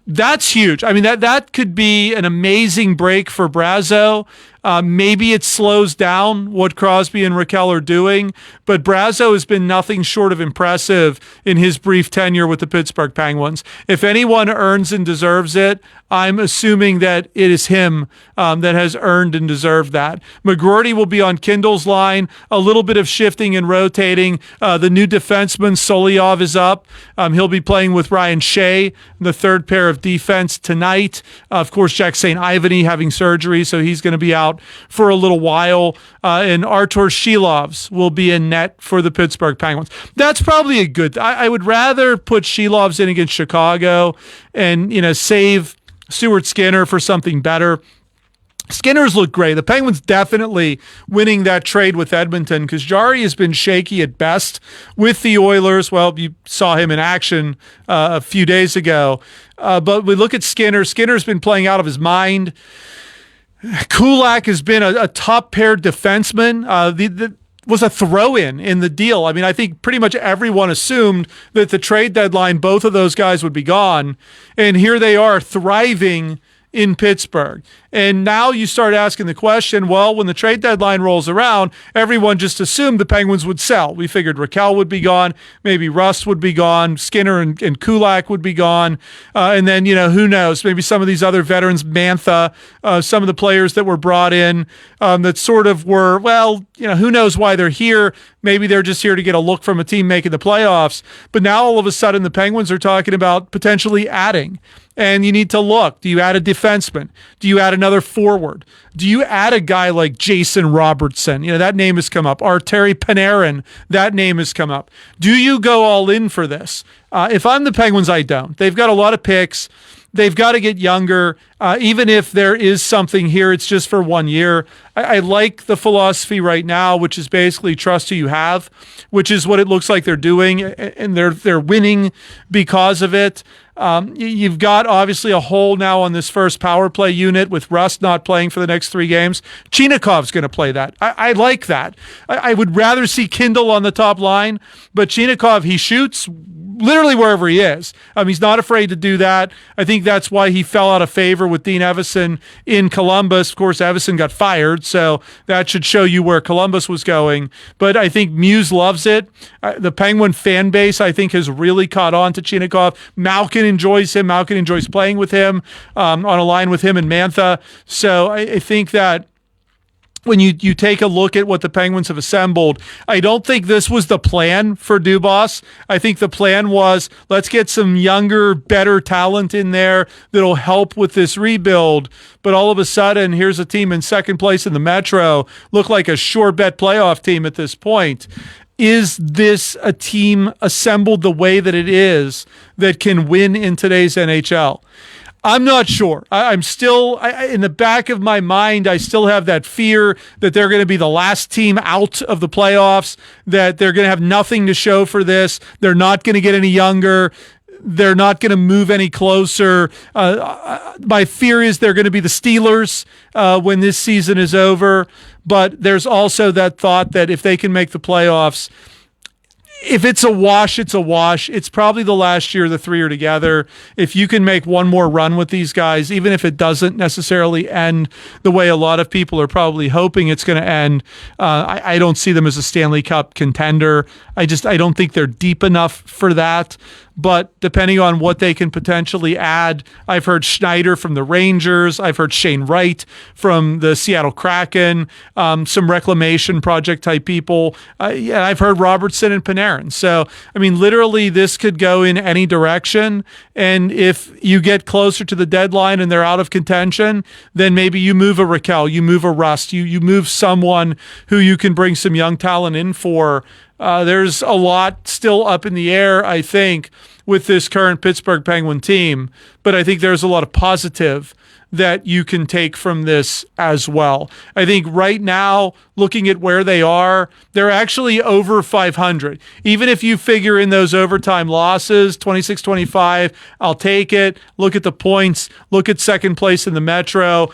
That's huge. I mean, that could be an amazing break for Brazeau. Maybe it slows down what Crosby and Rakell are doing, but Brazeau has been nothing short of impressive in his brief tenure with the Pittsburgh Penguins. If anyone earns and deserves it, I'm assuming that it is him that has earned and deserved that. McGroarty will be on Kindle's line, a little bit of shifting and rotating. The new defenseman, Solyov, is up. He'll be playing with Ryan Shea, the third pair of defense tonight. Of course, Jack St. Ivany having surgery, so he's going to be out for a little while, and Artur Shilovs will be in net for the Pittsburgh Penguins. That's probably a good. I would rather put Shilovs in against Chicago and save Stuart Skinner for something better. Skinner's looked great. The Penguins definitely winning that trade with Edmonton because Jari has been shaky at best with the Oilers. Well, you saw him in action a few days ago. But we look at Skinner. Skinner's been playing out of his mind. Kulak has been a top-paired defenseman. Was a throw-in in the deal. I mean, I think pretty much everyone assumed that the trade deadline, both of those guys would be gone. And here they are thriving in Pittsburgh. And now you start asking the question, well, when the trade deadline rolls around, everyone just assumed the Penguins would sell. We figured Raquel would be gone, maybe Rust would be gone, Skinner and Kulak would be gone, and then, who knows, maybe some of these other veterans, Mantha, some of the players that were brought in that sort of were, well, who knows why they're here. Maybe they're just here to get a look from a team making the playoffs. But now all of a sudden the Penguins are talking about potentially adding. And you need to look. Do you add a defenseman? Do you add another forward? Do you add a guy like Jason Robertson? That name has come up. Arturi Panarin, that name has come up. Do you go all in for this? If I'm the Penguins, I don't. They've got a lot of picks. They've got to get younger. Even if there is something here, it's just for 1 year. I like the philosophy right now, which is basically trust who you have, which is what it looks like they're doing, and they're winning because of it. You've got obviously a hole now on this first power play unit with Rust not playing for the next 3 games. Chinakov's going to play that. I like that. I would rather see Kindle on the top line, but Chinikov, he shoots literally wherever he is. He's not afraid to do that. I think that's why he fell out of favor with Dean Evison in Columbus. Of course, Evison got fired, so that should show you where Columbus was going. But I think Muse loves it. The Penguin fan base, I think, has really caught on to Chinikov. Malkin enjoys him. Malkin enjoys playing with him, on a line with him and Mantha. So I think that when you take a look at what the Penguins have assembled, I don't think this was the plan for Dubas. I think the plan was, let's get some younger, better talent in there that'll help with this rebuild. But all of a sudden, here's a team in second place in the Metro, look like a sure bet playoff team at this point. Is this a team assembled the way that it is that can win in today's NHL? I'm not sure. I'm still, in the back of my mind, I still have that fear that they're going to be the last team out of the playoffs, that they're going to have nothing to show for this. They're not going to get any younger. They're not going to move any closer. My fear is they're going to be the Steelers when this season is over. But there's also that thought that if they can make the playoffs, if it's a wash, it's a wash. It's probably the last year the 3 are together. If you can make one more run with these guys, even if it doesn't necessarily end the way a lot of people are probably hoping it's going to end, I don't see them as a Stanley Cup contender. I don't think they're deep enough for that. But depending on what they can potentially add, I've heard Schneider from the Rangers. I've heard Shane Wright from the Seattle Kraken, some reclamation project type people. I've heard Robertson and Panarin. So, literally this could go in any direction. And if you get closer to the deadline and they're out of contention, then maybe you move a Raquel, you move a Rust, you move someone who you can bring some young talent in for. There's a lot still up in the air, I think, with this current Pittsburgh Penguin team, but I think there's a lot of positive that you can take from this as well. I think right now, looking at where they are, they're actually over 500. Even if you figure in those overtime losses, 26-25, I'll take it. Look at the points. Look at second place in the Metro.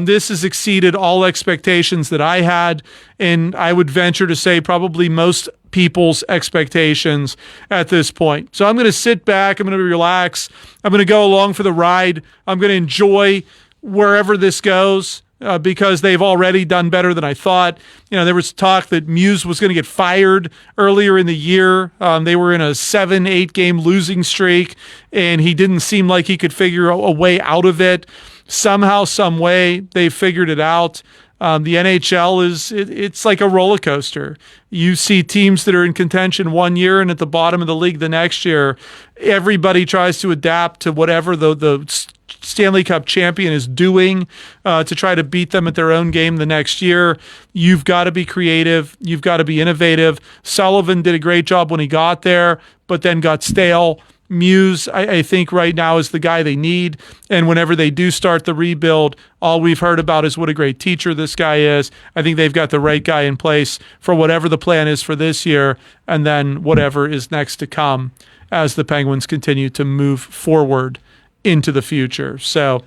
This has exceeded all expectations that I had, and I would venture to say probably most people's expectations at this point. So I'm going to sit back. I'm going to relax. I'm going to go along for the ride. I'm going to enjoy wherever this goes because they've already done better than I thought. There was talk that Muse was going to get fired earlier in the year. They were in a 7-8 game losing streak, and he didn't seem like he could figure a way out of it. Somehow, some way, they figured it out. The NHL it's like a roller coaster. You see teams that are in contention 1 year and at the bottom of the league the next year. Everybody tries to adapt to whatever the Stanley Cup champion is doing to try to beat them at their own game the next year. You've got to be creative. You've got to be innovative. Sullivan did a great job when he got there, but then got stale. Muse, I think right now is the guy they need. And whenever they do start the rebuild, all we've heard about is what a great teacher this guy is. I think they've got the right guy in place for whatever the plan is for this year, and then whatever is next to come as the Penguins continue to move forward into the future. So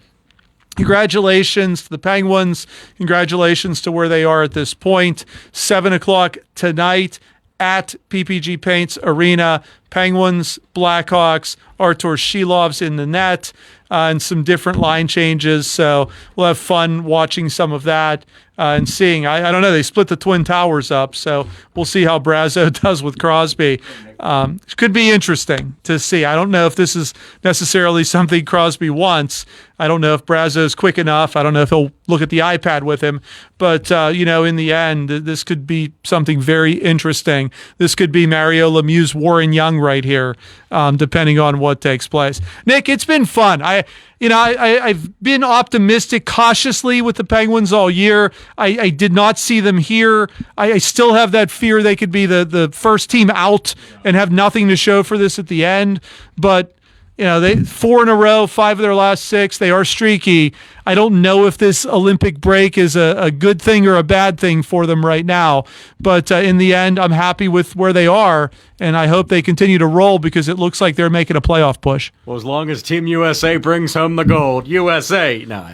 congratulations to the Penguins. Congratulations to where they are at this point. 7 o'clock tonight at PPG Paints Arena. Penguins, Blackhawks, Artur Shilov's in the net, and some different line changes. So we'll have fun watching some of that and seeing. I don't know. They split the Twin Towers up, so we'll see how Brazeau does with Crosby. It could be interesting to see. I don't know if this is necessarily something Crosby wants. I don't know if Brazeau's quick enough. I don't know if he'll look at the iPad with him. But, in the end, this could be something very interesting. This could be Mario Lemieux, Warren Young right here, depending on what takes place. Nick, it's been fun. I've been optimistic cautiously with the Penguins all year. I did not see them here. I still have that fear they could be the first team out and have nothing to show for this at the end. But they 4 in a row, 5 of their last 6. They are streaky. I don't know if this Olympic break is a good thing or a bad thing for them right now. But in the end, I'm happy with where they are, and I hope they continue to roll because it looks like they're making a playoff push. Well, as long as Team USA brings home the gold, USA. No.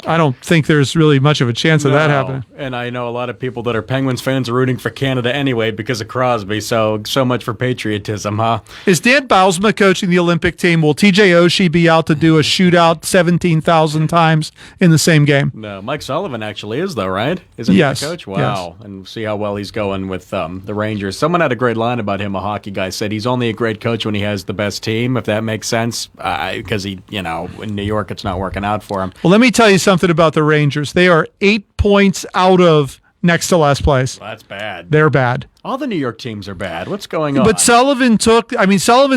I don't think there's really much of a chance of that happening. And I know a lot of people that are Penguins fans are rooting for Canada anyway because of Crosby. So much for patriotism, huh? Is Dan Bylsma coaching the Olympic team? Will TJ Oshie be out to do a shootout 17,000 times in the same game? No, Mike Sullivan actually is, though, right? Isn't he the coach? Wow. Yes. And see how well he's going with the Rangers. Someone had a great line about him. A hockey guy said he's only a great coach when he has the best team, if that makes sense, because in New York it's not working out for him. Well, let me tell you something about the Rangers. They are 8 points out of next to last place. Well, that's bad. They're bad. All the New York teams are bad. What's going on? But Sullivan's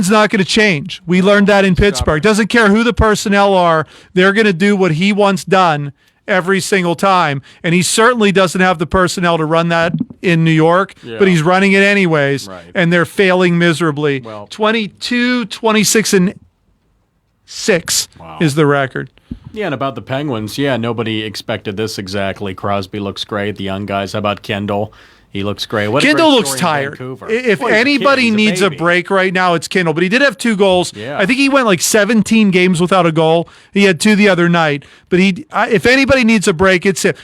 not going to change. We learned that in Pittsburgh. Doesn't care who the personnel are. They're going to do what he wants done every single time. And he certainly doesn't have the personnel to run that in New York, but he's running it anyways. Right. And they're failing miserably. Well, 22, 26, and 6 is the record. Yeah, and about the Penguins, nobody expected this exactly. Crosby looks great. The young guys, how about Kendall? He looks great. Kendall looks tired. If anybody needs a break right now, it's Kendall. But he did have 2 goals. Yeah. I think he went like 17 games without a goal. He had 2 the other night. But if anybody needs a break, it's him.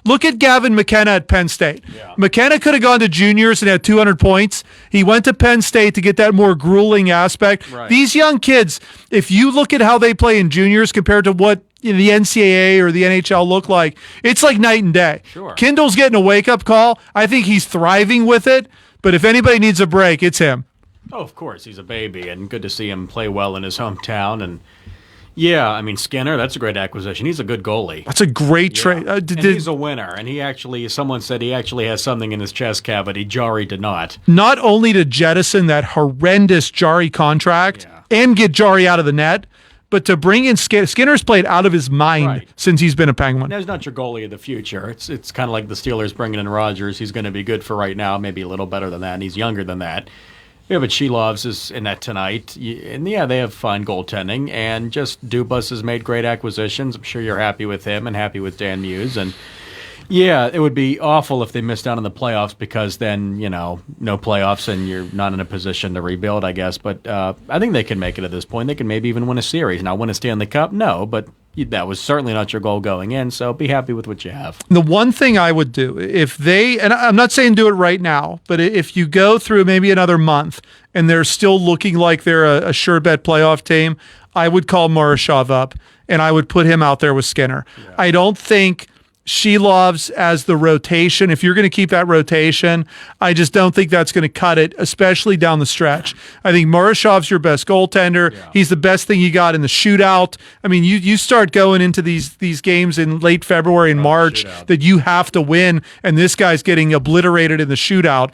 Look at Gavin McKenna at Penn State. Yeah. McKenna could have gone to juniors and had 200 points. He went to Penn State to get that more grueling aspect. Right. These young kids, if you look at how they play in juniors compared to what the NCAA or the NHL look like, it's like night and day. Sure. Kendall's getting a wake-up call. I think he's thriving with it, but if anybody needs a break, it's him. Oh, of course. He's a baby, and good to see him play well in his hometown. And Skinner, that's a great acquisition. He's a good goalie. That's a great trade. And he's a winner, and someone said he actually has something in his chest cavity. Jari did not. Not only to jettison that horrendous Jari contract and get Jari out of the net, but to bring in Skinner's played out of his mind since he's been a Penguin. That's not your goalie of the future. It's kind of like the Steelers bringing in Rodgers. He's going to be good for right now, maybe a little better than that, and he's younger than that. Yeah, but Shilov's is in that tonight. And they have fine goaltending, and just Dubas has made great acquisitions. I'm sure you're happy with him and happy with Dan Muse. And it would be awful if they missed out on the playoffs because then, no playoffs and you're not in a position to rebuild, I guess. But I think they can make it at this point. They can maybe even win a series. Now, win a Stanley Cup? No, but that was certainly not your goal going in, so be happy with what you have. The one thing I would do, and I'm not saying do it right now, but if you go through maybe another month and they're still looking like they're a sure bet playoff team, I would call Morozov up and I would put him out there with Skinner. Yeah. I don't think Shilov's as the rotation. If you're going to keep that rotation, I just don't think that's going to cut it, especially down the stretch. I think Morozov's your best goaltender. Yeah. He's the best thing you got in the shootout. I mean, you start going into these games in late February and March that you have to win, and this guy's getting obliterated in the shootout.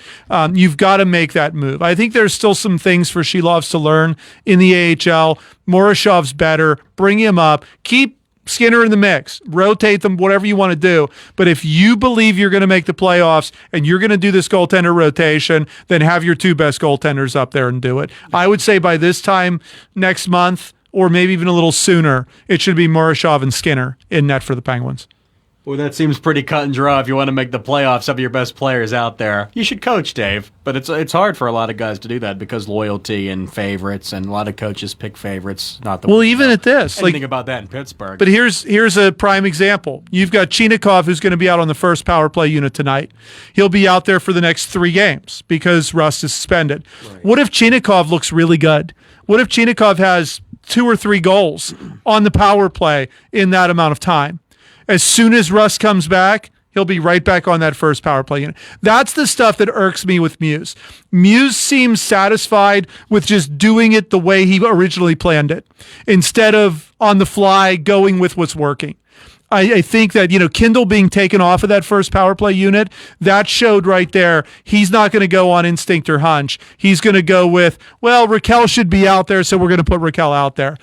You've got to make that move. I think there's still some things for Shilov's to learn in the AHL. Morozov's better. Bring him up. Keep Skinner in the mix, rotate them, whatever you want to do. But if you believe you're going to make the playoffs and you're going to do this goaltender rotation, then have your 2 best goaltenders up there and do it. I would say by this time next month, or maybe even a little sooner, it should be Murashov and Skinner in net for the Penguins. Well, that seems pretty cut and dry. If you want to make the playoffs, have your best players out there. You should coach, Dave. But it's hard for a lot of guys to do that because loyalty and favorites, and a lot of coaches pick favorites. Not the well, even at this, anything about that in Pittsburgh. But here's a prime example. You've got Chinakhov, who's going to be out on the first power play unit tonight. He'll be out there for the next 3 games because Rust is suspended. Right. What if Chinakhov looks really good? What if Chinakhov has 2 or 3 goals on the power play in that amount of time? As soon as Russ comes back, he'll be right back on that first power play unit. That's the stuff that irks me with Muse. Muse seems satisfied with just doing it the way he originally planned it, instead of on the fly going with what's working. I think that, Kindle being taken off of that first power play unit, that showed right there he's not going to go on instinct or hunch. He's going to go with, well, Raquel should be out there, so we're going to put Raquel out there.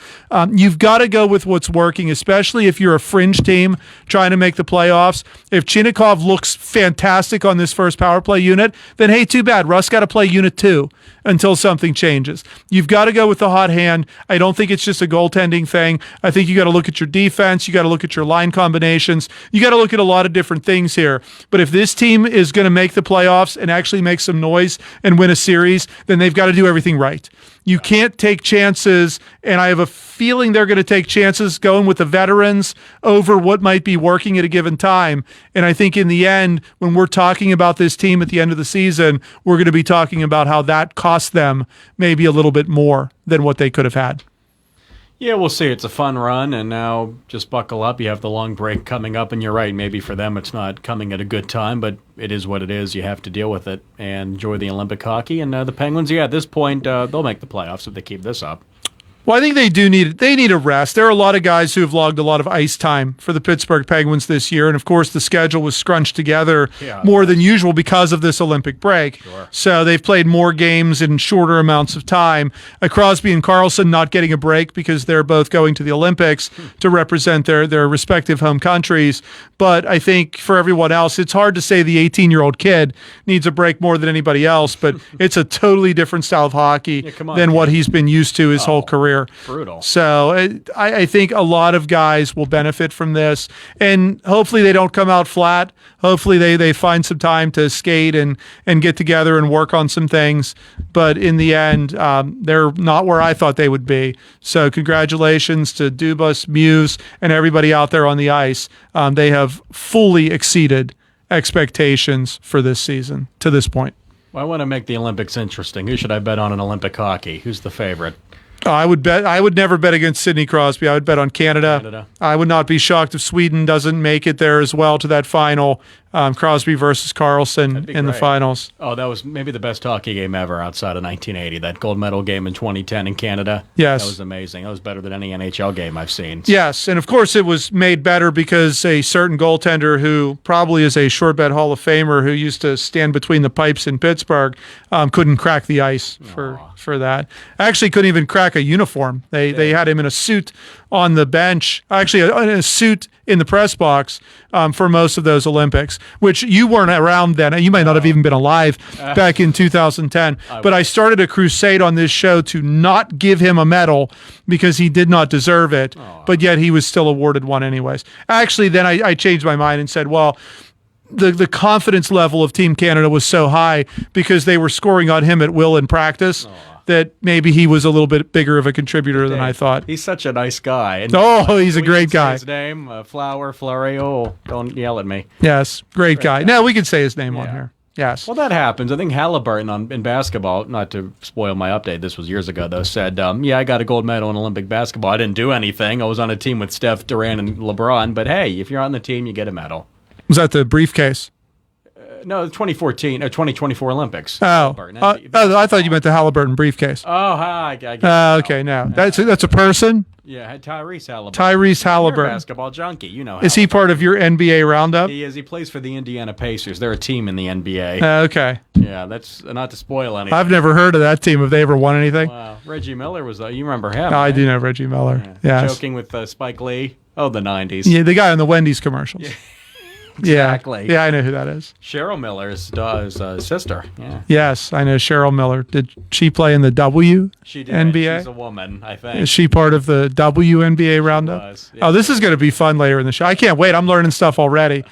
You've got to go with what's working, especially if you're a fringe team trying to make the playoffs. If Chinakhov looks fantastic on this first power play unit, then hey, too bad. Russ got to play unit 2 until something changes. You've got to go with the hot hand. I don't think it's just a goaltending thing. I think you got to look at your defense. You got to look at your line combinations. You got to look at a lot of different things here. But if this team is going to make the playoffs and actually make some noise and win a series, then they've got to do everything right. You can't take chances, and I have a feeling they're going to take chances going with the veterans over what might be working at a given time. And I think in the end, when we're talking about this team at the end of the season, we're going to be talking about how that cost them maybe a little bit more than what they could have had. Yeah, we'll see. It's a fun run, and now just buckle up. You have the long break coming up, and you're right. Maybe for them it's not coming at a good time, but it is what it is. You have to deal with it and enjoy the Olympic hockey. And the Penguins, at this point, they'll make the playoffs if they keep this up. Well, I think they need a rest. There are a lot of guys who have logged a lot of ice time for the Pittsburgh Penguins this year, and of course the schedule was scrunched together more than usual because of this Olympic break. Sure. So they've played more games in shorter amounts of time. Crosby and Karlsson not getting a break because they're both going to the Olympics to represent their respective home countries. But I think for everyone else, it's hard to say the 18-year-old kid needs a break more than anybody else, but it's a totally different style of hockey than what he's been used to his whole career. Brutal. So I think a lot of guys will benefit from this, and hopefully they don't come out flat. Hopefully they find some time to skate and get together and work on some things. But in the end, they're not where I thought they would be. So congratulations to Dubas, Muse, and everybody out there on the ice. They have fully exceeded expectations for this season to this point. Well, I want to make the Olympics interesting. Who should I bet on in Olympic hockey? Who's the favorite? I would never bet against Sidney Crosby. I would bet on Canada. I would not be shocked if Sweden doesn't make it there as well to that final. Crosby versus Karlsson in the finals. Oh, that was maybe the best hockey game ever outside of 1980. That gold medal game in 2010 in Canada. Yes. That was amazing. That was better than any NHL game I've seen. Yes, and of course it was made better because a certain goaltender who probably is a short bet Hall of Famer who used to stand between the pipes in Pittsburgh couldn't crack the ice for that. Actually couldn't even crack a uniform. They had him in a suit on the bench, actually in a suit in the press box for most of those Olympics, which you weren't around then. You might not have even been alive back in 2010. But I started a crusade on this show to not give him a medal because he did not deserve it, but yet he was still awarded one anyways. Actually, then I changed my mind and said, well, the confidence level of Team Canada was so high because they were scoring on him at will in practice that maybe he was a little bit bigger of a contributor than I thought. He's such a nice guy. And he's a great guy. His name, Fleury. Oh, don't yell at me. Yes, great guy. No, we can say his name on here. Yes. Well, that happens. I think Halliburton in basketball, not to spoil my update, this was years ago, though, said, I got a gold medal in Olympic basketball. I didn't do anything. I was on a team with Steph, Durant, and LeBron. But, hey, if you're on the team, you get a medal. Was that the briefcase? No, the 2024 Olympics. I thought you meant the Halliburton briefcase. Oh, I get it. Okay, no. That's a person? Yeah, Tyrese Halliburton. Tyrese Halliburton. You're a basketball junkie, you know. Is he part of your NBA roundup? He is. He plays for the Indiana Pacers. They're a team in the NBA. Okay. Yeah, that's not to spoil anything. I've never heard of that team. Have they ever won anything? Wow. Reggie Miller was, you remember him. I do know Reggie Miller. Yeah. Yes. Joking with Spike Lee Oh, the 90s. Yeah, the guy on the Wendy's commercials. Exactly. Yeah, I know who that is. Cheryl Miller's sister. Yeah. Yes, I know Cheryl Miller. Did she play in the She did. WNBA? She's a woman, I think. Is she part of the WNBA roundup? was, yeah. Oh, this is going to be fun later in the show. I can't wait. I'm learning stuff already.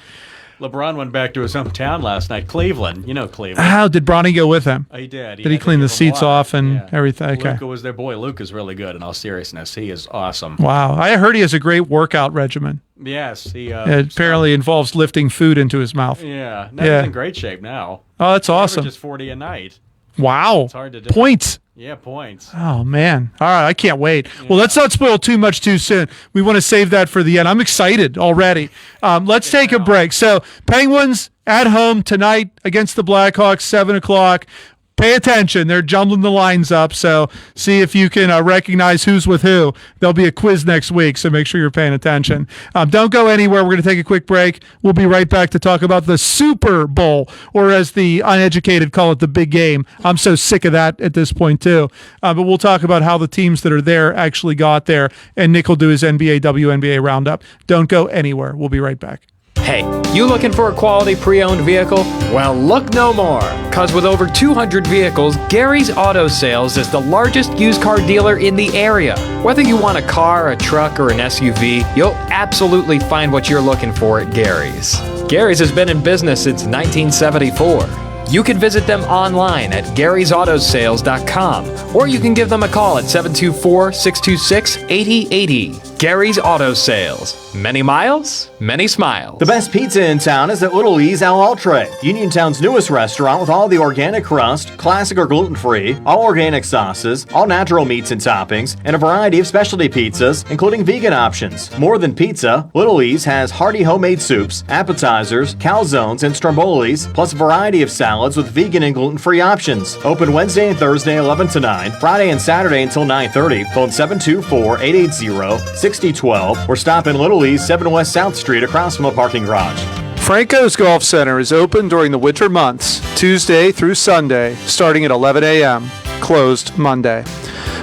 LeBron went back to his hometown last night, Cleveland. You know Cleveland. How did Bronny go with him? He did. Did he clean the seats off and everything? Okay. Luka was their boy. Luka's really good, in all seriousness. He is awesome. Wow. I heard he has a great workout regimen. Yes. He It apparently involves lifting food into his mouth. Yeah. No, he's in great shape now. Oh, that's awesome. Just 40 a night. Wow. It's hard to do. Points. Yeah, points. Oh, man. All right. I can't wait. Well, let's not spoil too much too soon. We want to save that for the end. I'm excited already. Let's take a break. So, Penguins at home tonight against the Blackhawks, 7 o'clock. Pay attention. They're jumbling the lines up, so see if you can recognize who's with who. There'll be a quiz next week, so make sure you're paying attention. Don't go anywhere. We're going to take a quick break. We'll be right back to talk about the Super Bowl, or as the uneducated call it, the big game. I'm so sick of that at this point, too. But we'll talk about how the teams that are there actually got there, and Nick will do his NBA, WNBA roundup. Don't go anywhere. We'll be right back. Hey, you looking for a quality pre-owned vehicle? Well, look no more, because with over 200 vehicles, Gary's Auto Sales is the largest used car dealer in the area. Whether you want a car, a truck, or an SUV, you'll absolutely find what you're looking for at Gary's. Gary's has been in business since 1974. You can visit them online at Gary'sAutoSales.com, or you can give them a call at 724-626-8080. Gary's Auto Sales. Many miles, many smiles. The best pizza in town is at Little E's Al Altre, Uniontown's newest restaurant with all the organic crust, classic or gluten-free, all organic sauces, all natural meats and toppings, and a variety of specialty pizzas, including vegan options. More than pizza, Little E's has hearty homemade soups, appetizers, calzones, and strombolis, plus a variety of salads with vegan and gluten-free options. Open Wednesday and Thursday 11 to 9, Friday and Saturday until 9:30. Phone 724-880-6012 or stop in Little E's 7 West South Street across from a parking garage. Franco's Golf Center is open during the winter months, Tuesday through Sunday, starting at 11 a.m., closed Monday.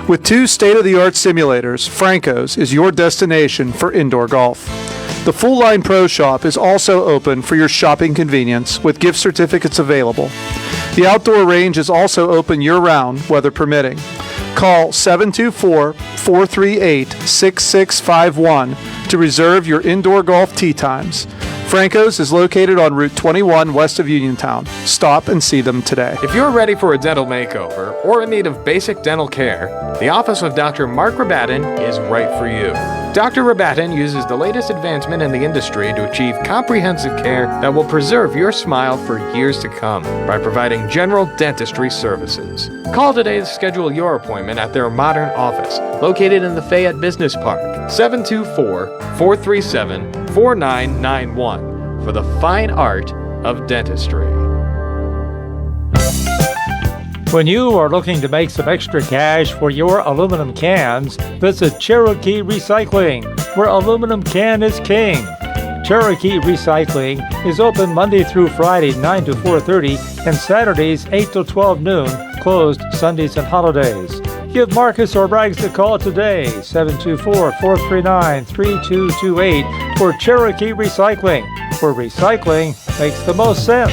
With 2 state-of-the-art simulators, Franco's is your destination for indoor golf. The Full Line Pro Shop is also open for your shopping convenience with gift certificates available. The outdoor range is also open year-round, weather permitting. Call 724-438-6651 to reserve your indoor golf tee times. Franco's is located on Route 21 west of Uniontown. Stop and see them today. If you're ready for a dental makeover or in need of basic dental care, the office of Dr. Mark Rabatin is right for you. Dr. Rabatin uses the latest advancement in the industry to achieve comprehensive care that will preserve your smile for years to come by providing general dentistry services. Call today to schedule your appointment at their modern office located in the Fayette Business Park, 724-437-4991 for the fine art of dentistry. When you are looking to make some extra cash for your aluminum cans, visit Cherokee Recycling, where aluminum can is king. Cherokee Recycling is open Monday through Friday 9 to 4:30 and Saturdays 8 to 12 noon, closed Sundays and holidays. Give Marcus or Rags a call today, 724-439-3228 for Cherokee Recycling, where recycling makes the most sense.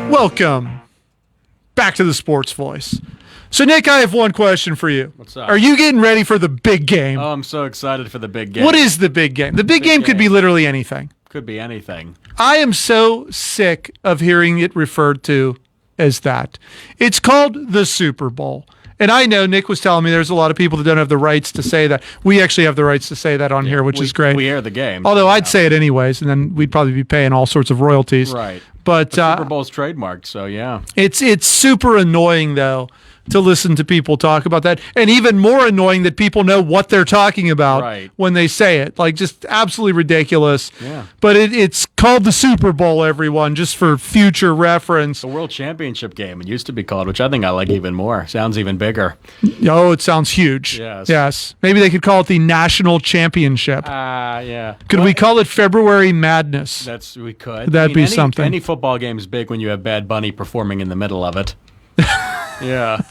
Welcome back to the Sports Voice. So, Nick, I have one question for you. What's up? Are you getting ready for the big game? Oh, I'm so excited for the big game. What is the big game? The big game could be literally anything. Could be anything. I am so sick of hearing it referred to as that. It's called the Super Bowl. And I know Nick was telling me there's a lot of people that don't have the rights to say that. We actually have the rights to say that on here, which is great. We air the game. Although I'd say it anyways, and then we'd probably be paying all sorts of royalties. Right. But the Super Bowl's trademarked, so yeah. It's super annoying, though, to listen to people talk about that. And even more annoying that people know what they're talking about when they say it. Like, just absolutely ridiculous. Yeah. But it's called the Super Bowl, everyone, just for future reference. The World Championship game, it used to be called, which I think I like even more. Sounds even bigger. Oh, it sounds huge. Yes. Maybe they could call it the National Championship. Yeah. Could we call it February Madness? We could. That'd be something. Any football game is big when you have Bad Bunny performing in the middle of it. Yeah.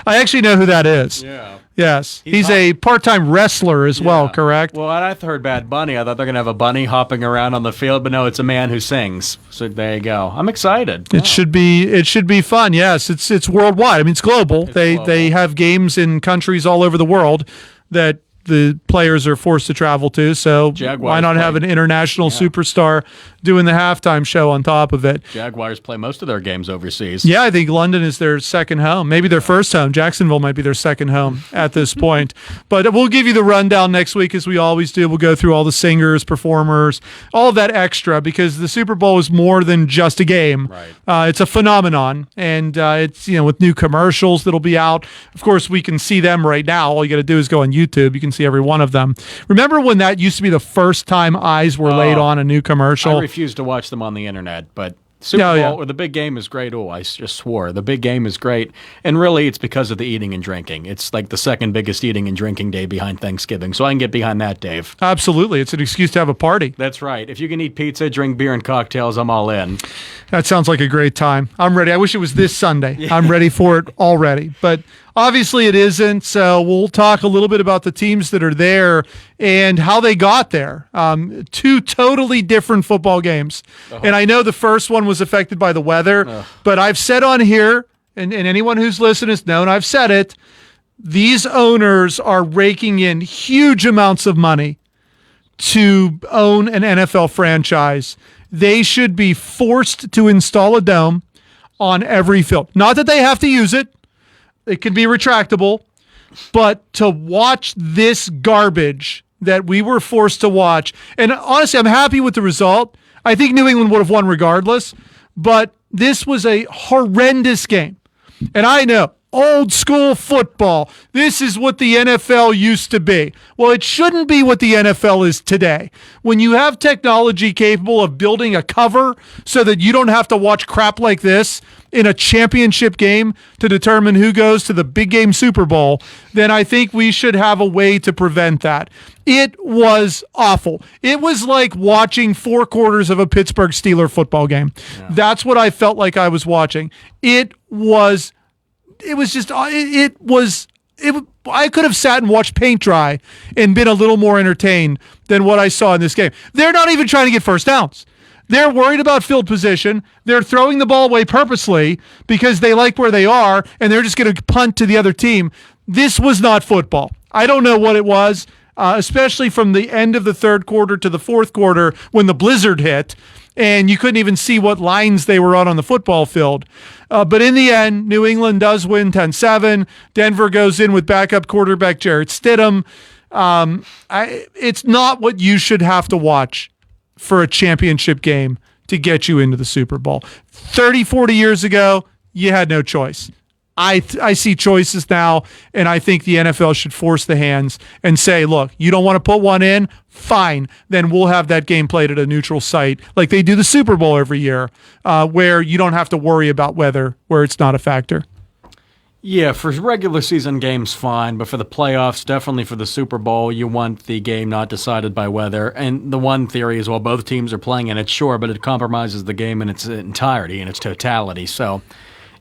I actually know who that is. Yeah. Yes. He's a part-time wrestler as well, correct? Well, when I heard Bad Bunny, I thought they're going to have a bunny hopping around on the field, but no, it's a man who sings. So there you go. I'm excited. It should be fun. Yes, it's worldwide. I mean, it's global. They have games in countries all over the world that the players are forced to travel to, so why not have an international superstar doing the halftime show on top of it? Jaguars play most of their games overseas. Yeah, I think London is their second home, maybe their first home. Jacksonville might be their second home at this point. But we'll give you the rundown next week, as we always do. We'll go through all the singers, performers, all of that extra, because the Super Bowl is more than just a game. It's a phenomenon, and it's with new commercials that'll be out. Of course, we can see them right now. All you got to do is go on YouTube. You can see every one of them. Remember when that used to be the first time eyes were laid on a new commercial? I refuse to watch them on the internet, but Super Bowl or the big game is great. Oh, I just swore. The big game is great. And really, it's because of the eating and drinking. It's like the second biggest eating and drinking day behind Thanksgiving. So I can get behind that, Dave. Absolutely. It's an excuse to have a party. That's right. If you can eat pizza, drink beer, and cocktails, I'm all in. That sounds like a great time. I'm ready. I wish it was this Sunday. I'm ready for it already. But obviously it isn't, so we'll talk a little bit about the teams that are there and how they got there. Two totally different football games. And I know the first one was affected by the weather, but I've said on here, and anyone who's listened has known, I've said it, these owners are raking in huge amounts of money to own an NFL franchise. They should be forced to install a dome on every field. Not that they have to use it. It can be retractable, but to watch this garbage that we were forced to watch, and honestly, I'm happy with the result. I think New England would have won regardless, but this was a horrendous game. And I know, old school football, this is what the NFL used to be. Well, it shouldn't be what the NFL is today. When you have technology capable of building a cover so that you don't have to watch crap like this in a championship game to determine who goes to the big game Super Bowl, then I think we should have a way to prevent that. It was awful. It was like watching 4 quarters of a Pittsburgh Steelers football game. Yeah. That's what I felt like I was watching. I could have sat and watched paint dry and been a little more entertained than what I saw in this game. They're not even trying to get first downs. They're worried about field position. They're throwing the ball away purposely because they like where they are, and they're just going to punt to the other team. This was not football. I don't know what it was, especially from the end of the third quarter to the fourth quarter when the blizzard hit, and you couldn't even see what lines they were on the football field. But in the end, New England does win 10-7. Denver goes in with backup quarterback Jarrett Stidham. It's not what you should have to watch for a championship game to get you into the Super Bowl. 30, 40 years ago, you had no choice. I see choices now, and I think the NFL should force the hands and say, look, you don't want to put one in? Fine. Then we'll have that game played at a neutral site like they do the Super Bowl every year, where you don't have to worry about weather, where it's not a factor. Yeah, for regular season games, fine. But for the playoffs, definitely for the Super Bowl, you want the game not decided by weather. And the one theory is, well, both teams are playing in it, sure, but it compromises the game in its entirety, in its totality. So,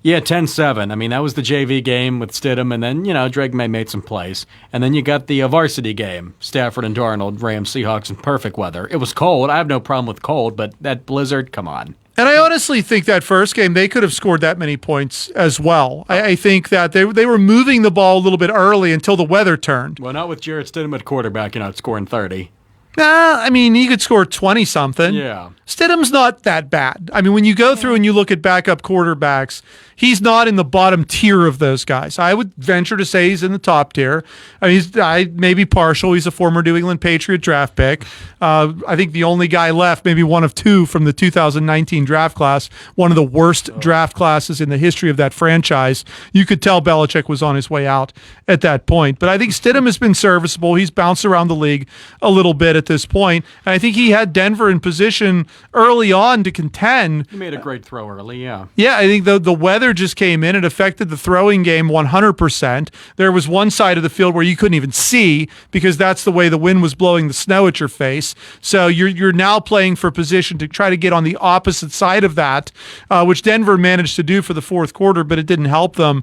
yeah, 10-7. I mean, that was the JV game with Stidham, and then, Drake May made some plays. And then you got the varsity game, Stafford and Darnold, Rams, Seahawks in perfect weather. It was cold. I have no problem with cold, but that blizzard, come on. And I honestly think that first game, they could have scored that many points as well. I think that they were moving the ball a little bit early until the weather turned. Well, not with Jarrett Stidham at quarterback, scoring 30. I mean, he could score 20-something. Yeah. Stidham's not that bad. I mean, when you go through and you look at backup quarterbacks, he's not in the bottom tier of those guys. I would venture to say he's in the top tier. I mean, I may be partial. He's a former New England Patriot draft pick. I think the only guy left, maybe one of two from the 2019 draft class, one of the worst draft classes in the history of that franchise. You could tell Belichick was on his way out at that point. But I think Stidham has been serviceable. He's bounced around the league a little bit at this point. And I think he had Denver in position early on to contend. He made a great throw early, yeah. Yeah, I think the weather just came in. It affected the throwing game 100%. There was one side of the field where you couldn't even see because that's the way the wind was blowing the snow at your face. So you're now playing for position to try to get on the opposite side of that, which Denver managed to do for the fourth quarter, but it didn't help them.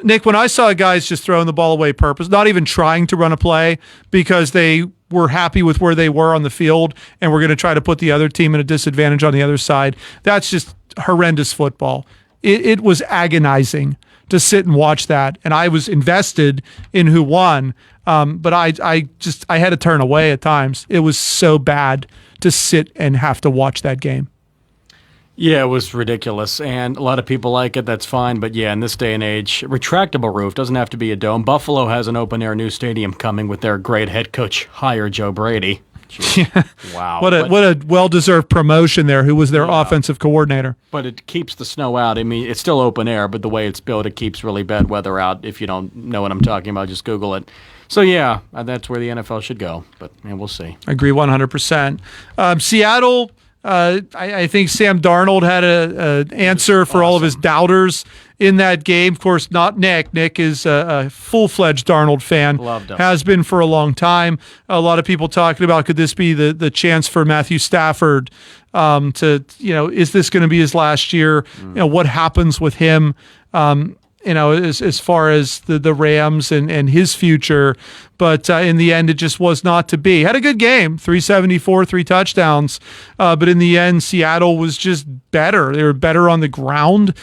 Nick, when I saw guys just throwing the ball away purpose, not even trying to run a play because they were happy with where they were on the field and we're going to try to put the other team in a disadvantage on the other side, that's just horrendous football. It was agonizing to sit and watch that, and I was invested in who won, but I had to turn away at times. It was so bad to sit and have to watch that game. Yeah, it was ridiculous, and a lot of people like it. That's fine, but yeah, in this day and age, retractable roof doesn't have to be a dome. Buffalo has an open-air new stadium coming with their great head coach, hire Joe Brady. Yeah. Wow. What a well-deserved promotion there, who was their offensive coordinator. But it keeps the snow out. I mean, it's still open air, but the way it's built, it keeps really bad weather out. If you don't know what I'm talking about, just Google it. So, yeah, that's where the NFL should go, but we'll see. I agree 100%. Seattle... I think Sam Darnold had an answer for all of his doubters in that game. Of course, not Nick. Nick is a full-fledged Darnold fan. Loved him. Has been for a long time. A lot of people talking about, could this be the chance for Matthew Stafford to, is this going to be his last year? What happens with him? As far as the Rams and his future. But in the end, it just was not to be. Had a good game, 374, 3 touchdowns. But in the end, Seattle was just better. They were better on the ground,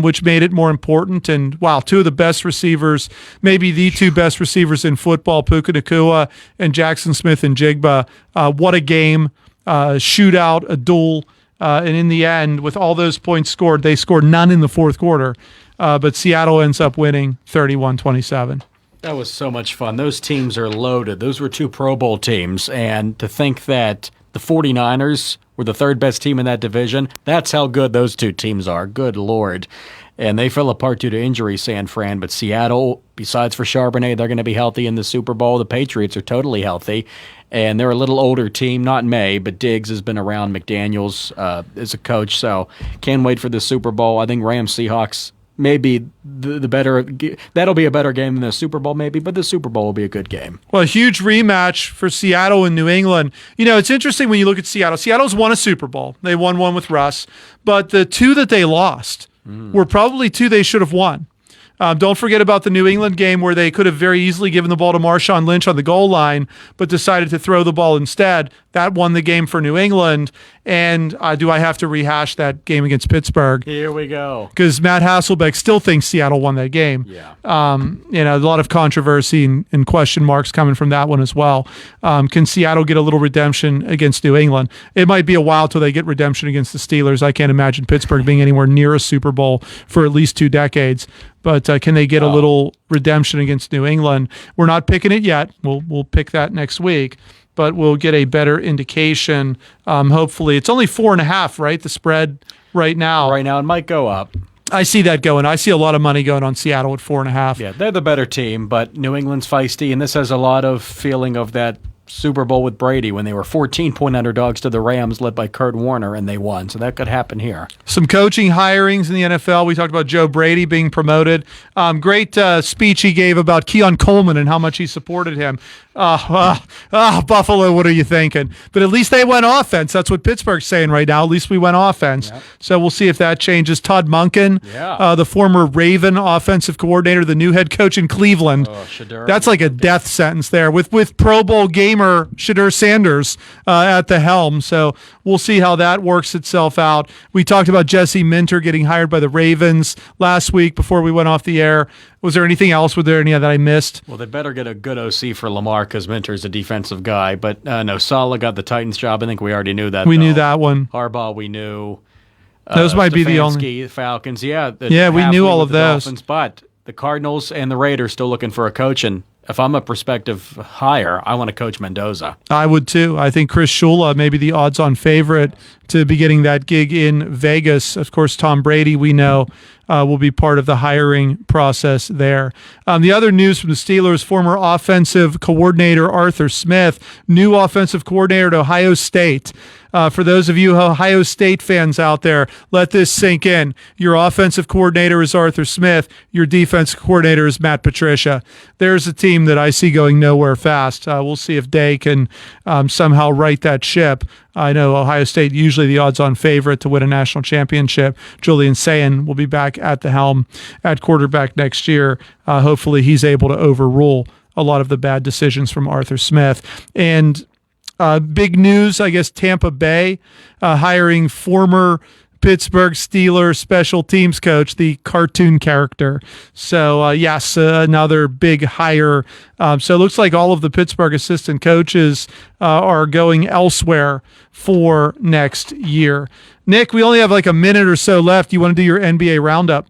which made it more important. And, wow, two of the best receivers, maybe the two best receivers in football, Puka Nacua and Jackson Smith-Njigba. What a game, shootout, a duel. And in the end, with all those points scored, they scored none in the fourth quarter. But Seattle ends up winning 31-27. That was so much fun. Those teams are loaded. Those were two Pro Bowl teams. And to think that the 49ers were the third best team in that division, that's how good those two teams are. Good Lord. And they fell apart due to injury, San Fran. But Seattle, besides for Charbonnet, they're going to be healthy in the Super Bowl. The Patriots are totally healthy. And they're a little older team, not May, but Diggs has been around. McDaniels as a coach. So can't wait for the Super Bowl. I think Rams-Seahawks maybe the better, that'll be a better game than the Super Bowl maybe, but the Super Bowl will be a good game. Well, a huge rematch for Seattle and New England. It's interesting when you look at Seattle. Seattle's won a Super Bowl. They won one with Russ, but the two that they lost were probably two they should have won. Don't forget about the New England game where they could have very easily given the ball to Marshawn Lynch on the goal line, but decided to throw the ball instead. That won the game for New England. And do I have to rehash that game against Pittsburgh? Here we go. Because Matt Hasselbeck still thinks Seattle won that game. Yeah. A lot of controversy and question marks coming from that one as well. Can Seattle get a little redemption against New England? It might be a while till they get redemption against the Steelers. I can't imagine Pittsburgh being anywhere near a Super Bowl for at least 2 decades. But can they get a little redemption against New England? We're not picking it yet. We'll pick that next week. But we'll get a better indication. Hopefully, it's only 4.5, right? The spread right now. Right now, it might go up. I see that going. I see a lot of money going on Seattle at 4.5. Yeah, they're the better team, but New England's feisty, and this has a lot of feeling of that Super Bowl with Brady when they were 14-point underdogs to the Rams led by Kurt Warner, and they won. So that could happen here. Some coaching hirings in the NFL. We talked about Joe Brady being promoted. Great speech he gave about Keon Coleman and how much he supported him. Buffalo, what are you thinking? But at least they went offense. That's what Pittsburgh's saying right now. At least we went offense. Yep. So we'll see if that changes. Todd Monken, the former Raven offensive coordinator, the new head coach in Cleveland. That's like a death sentence there with Pro Bowl gamer Shedeur Sanders at the helm. So we'll see how that works itself out. We talked about Jesse Minter getting hired by the Ravens last week before we went off the air. Was there anything else? Were there any that I missed? Well, they better get a good OC for Lamar because Minter's a defensive guy. But no, Saleh got the Titans job. I think we already knew that. We knew that one. Harbaugh, we knew. Those might be the only. The Falcons, yeah. We knew all of those. Dolphins, but the Cardinals and the Raiders still looking for a coach. And if I'm a prospective hire, I want to coach Mendoza. I would too. I think Chris Shula may be the odds-on favorite to be getting that gig in Vegas. Of course, Tom Brady, we know, will be part of the hiring process there. The other news from the Steelers, former offensive coordinator Arthur Smith, new offensive coordinator at Ohio State. For those of you Ohio State fans out there, let this sink in. Your offensive coordinator is Arthur Smith. Your defensive coordinator is Matt Patricia. There's a team that I see going nowhere fast. We'll see if Day can somehow right that ship. I know Ohio State usually the odds-on favorite to win a national championship. Julian Sayin will be back at the helm at quarterback next year. Hopefully he's able to overrule a lot of the bad decisions from Arthur Smith. And big news, I guess, Tampa Bay hiring former Pittsburgh Steelers special teams coach, the cartoon character. So, yes, another big hire. So it looks like all of the Pittsburgh assistant coaches are going elsewhere for next year. Nick, we only have like a minute or so left. You want to do your NBA roundup?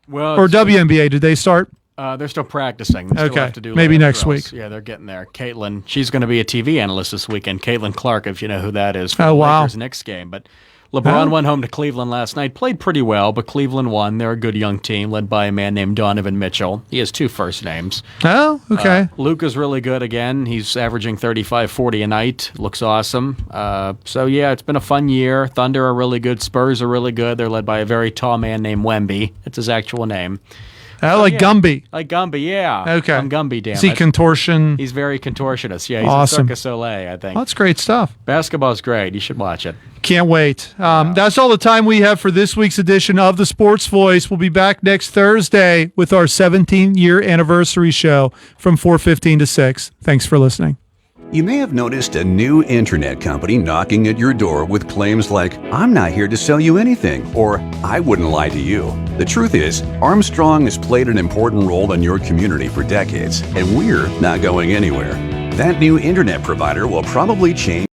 Well, or WNBA, did they start? They're still practicing. They still have to do maybe next drills. week. Yeah, they're getting there. Caitlin, she's going to be a TV analyst this weekend. Caitlin Clark, if you know who that is, for the Lakers next game. But LeBron went home to Cleveland last night, played pretty well, but Cleveland won. They're a good young team led by a man named Donovan Mitchell. He has two first names. Oh, okay. Luka's really good again. He's averaging 35, 40 a night. Looks awesome. So, yeah, it's been a fun year. Thunder are really good. Spurs are really good. They're led by a very tall man named Wemby. That's his actual name. Gumby. Like Gumby, yeah. Okay. I'm Gumby, damn Is he it. contortion? He's very contortionist. Yeah, he's Awesome. in Cirque du Soleil, I think. Well, that's great stuff. Basketball's great. You should watch it. Can't wait. That's all the time we have for this week's edition of The Sports Voice. We'll be back next Thursday with our 17-year anniversary show from 4:15 to 6. Thanks for listening. You may have noticed a new internet company knocking at your door with claims like, "I'm not here to sell you anything," or "I wouldn't lie to you." The truth is, Armstrong has played an important role in your community for decades, and we're not going anywhere. That new internet provider will probably change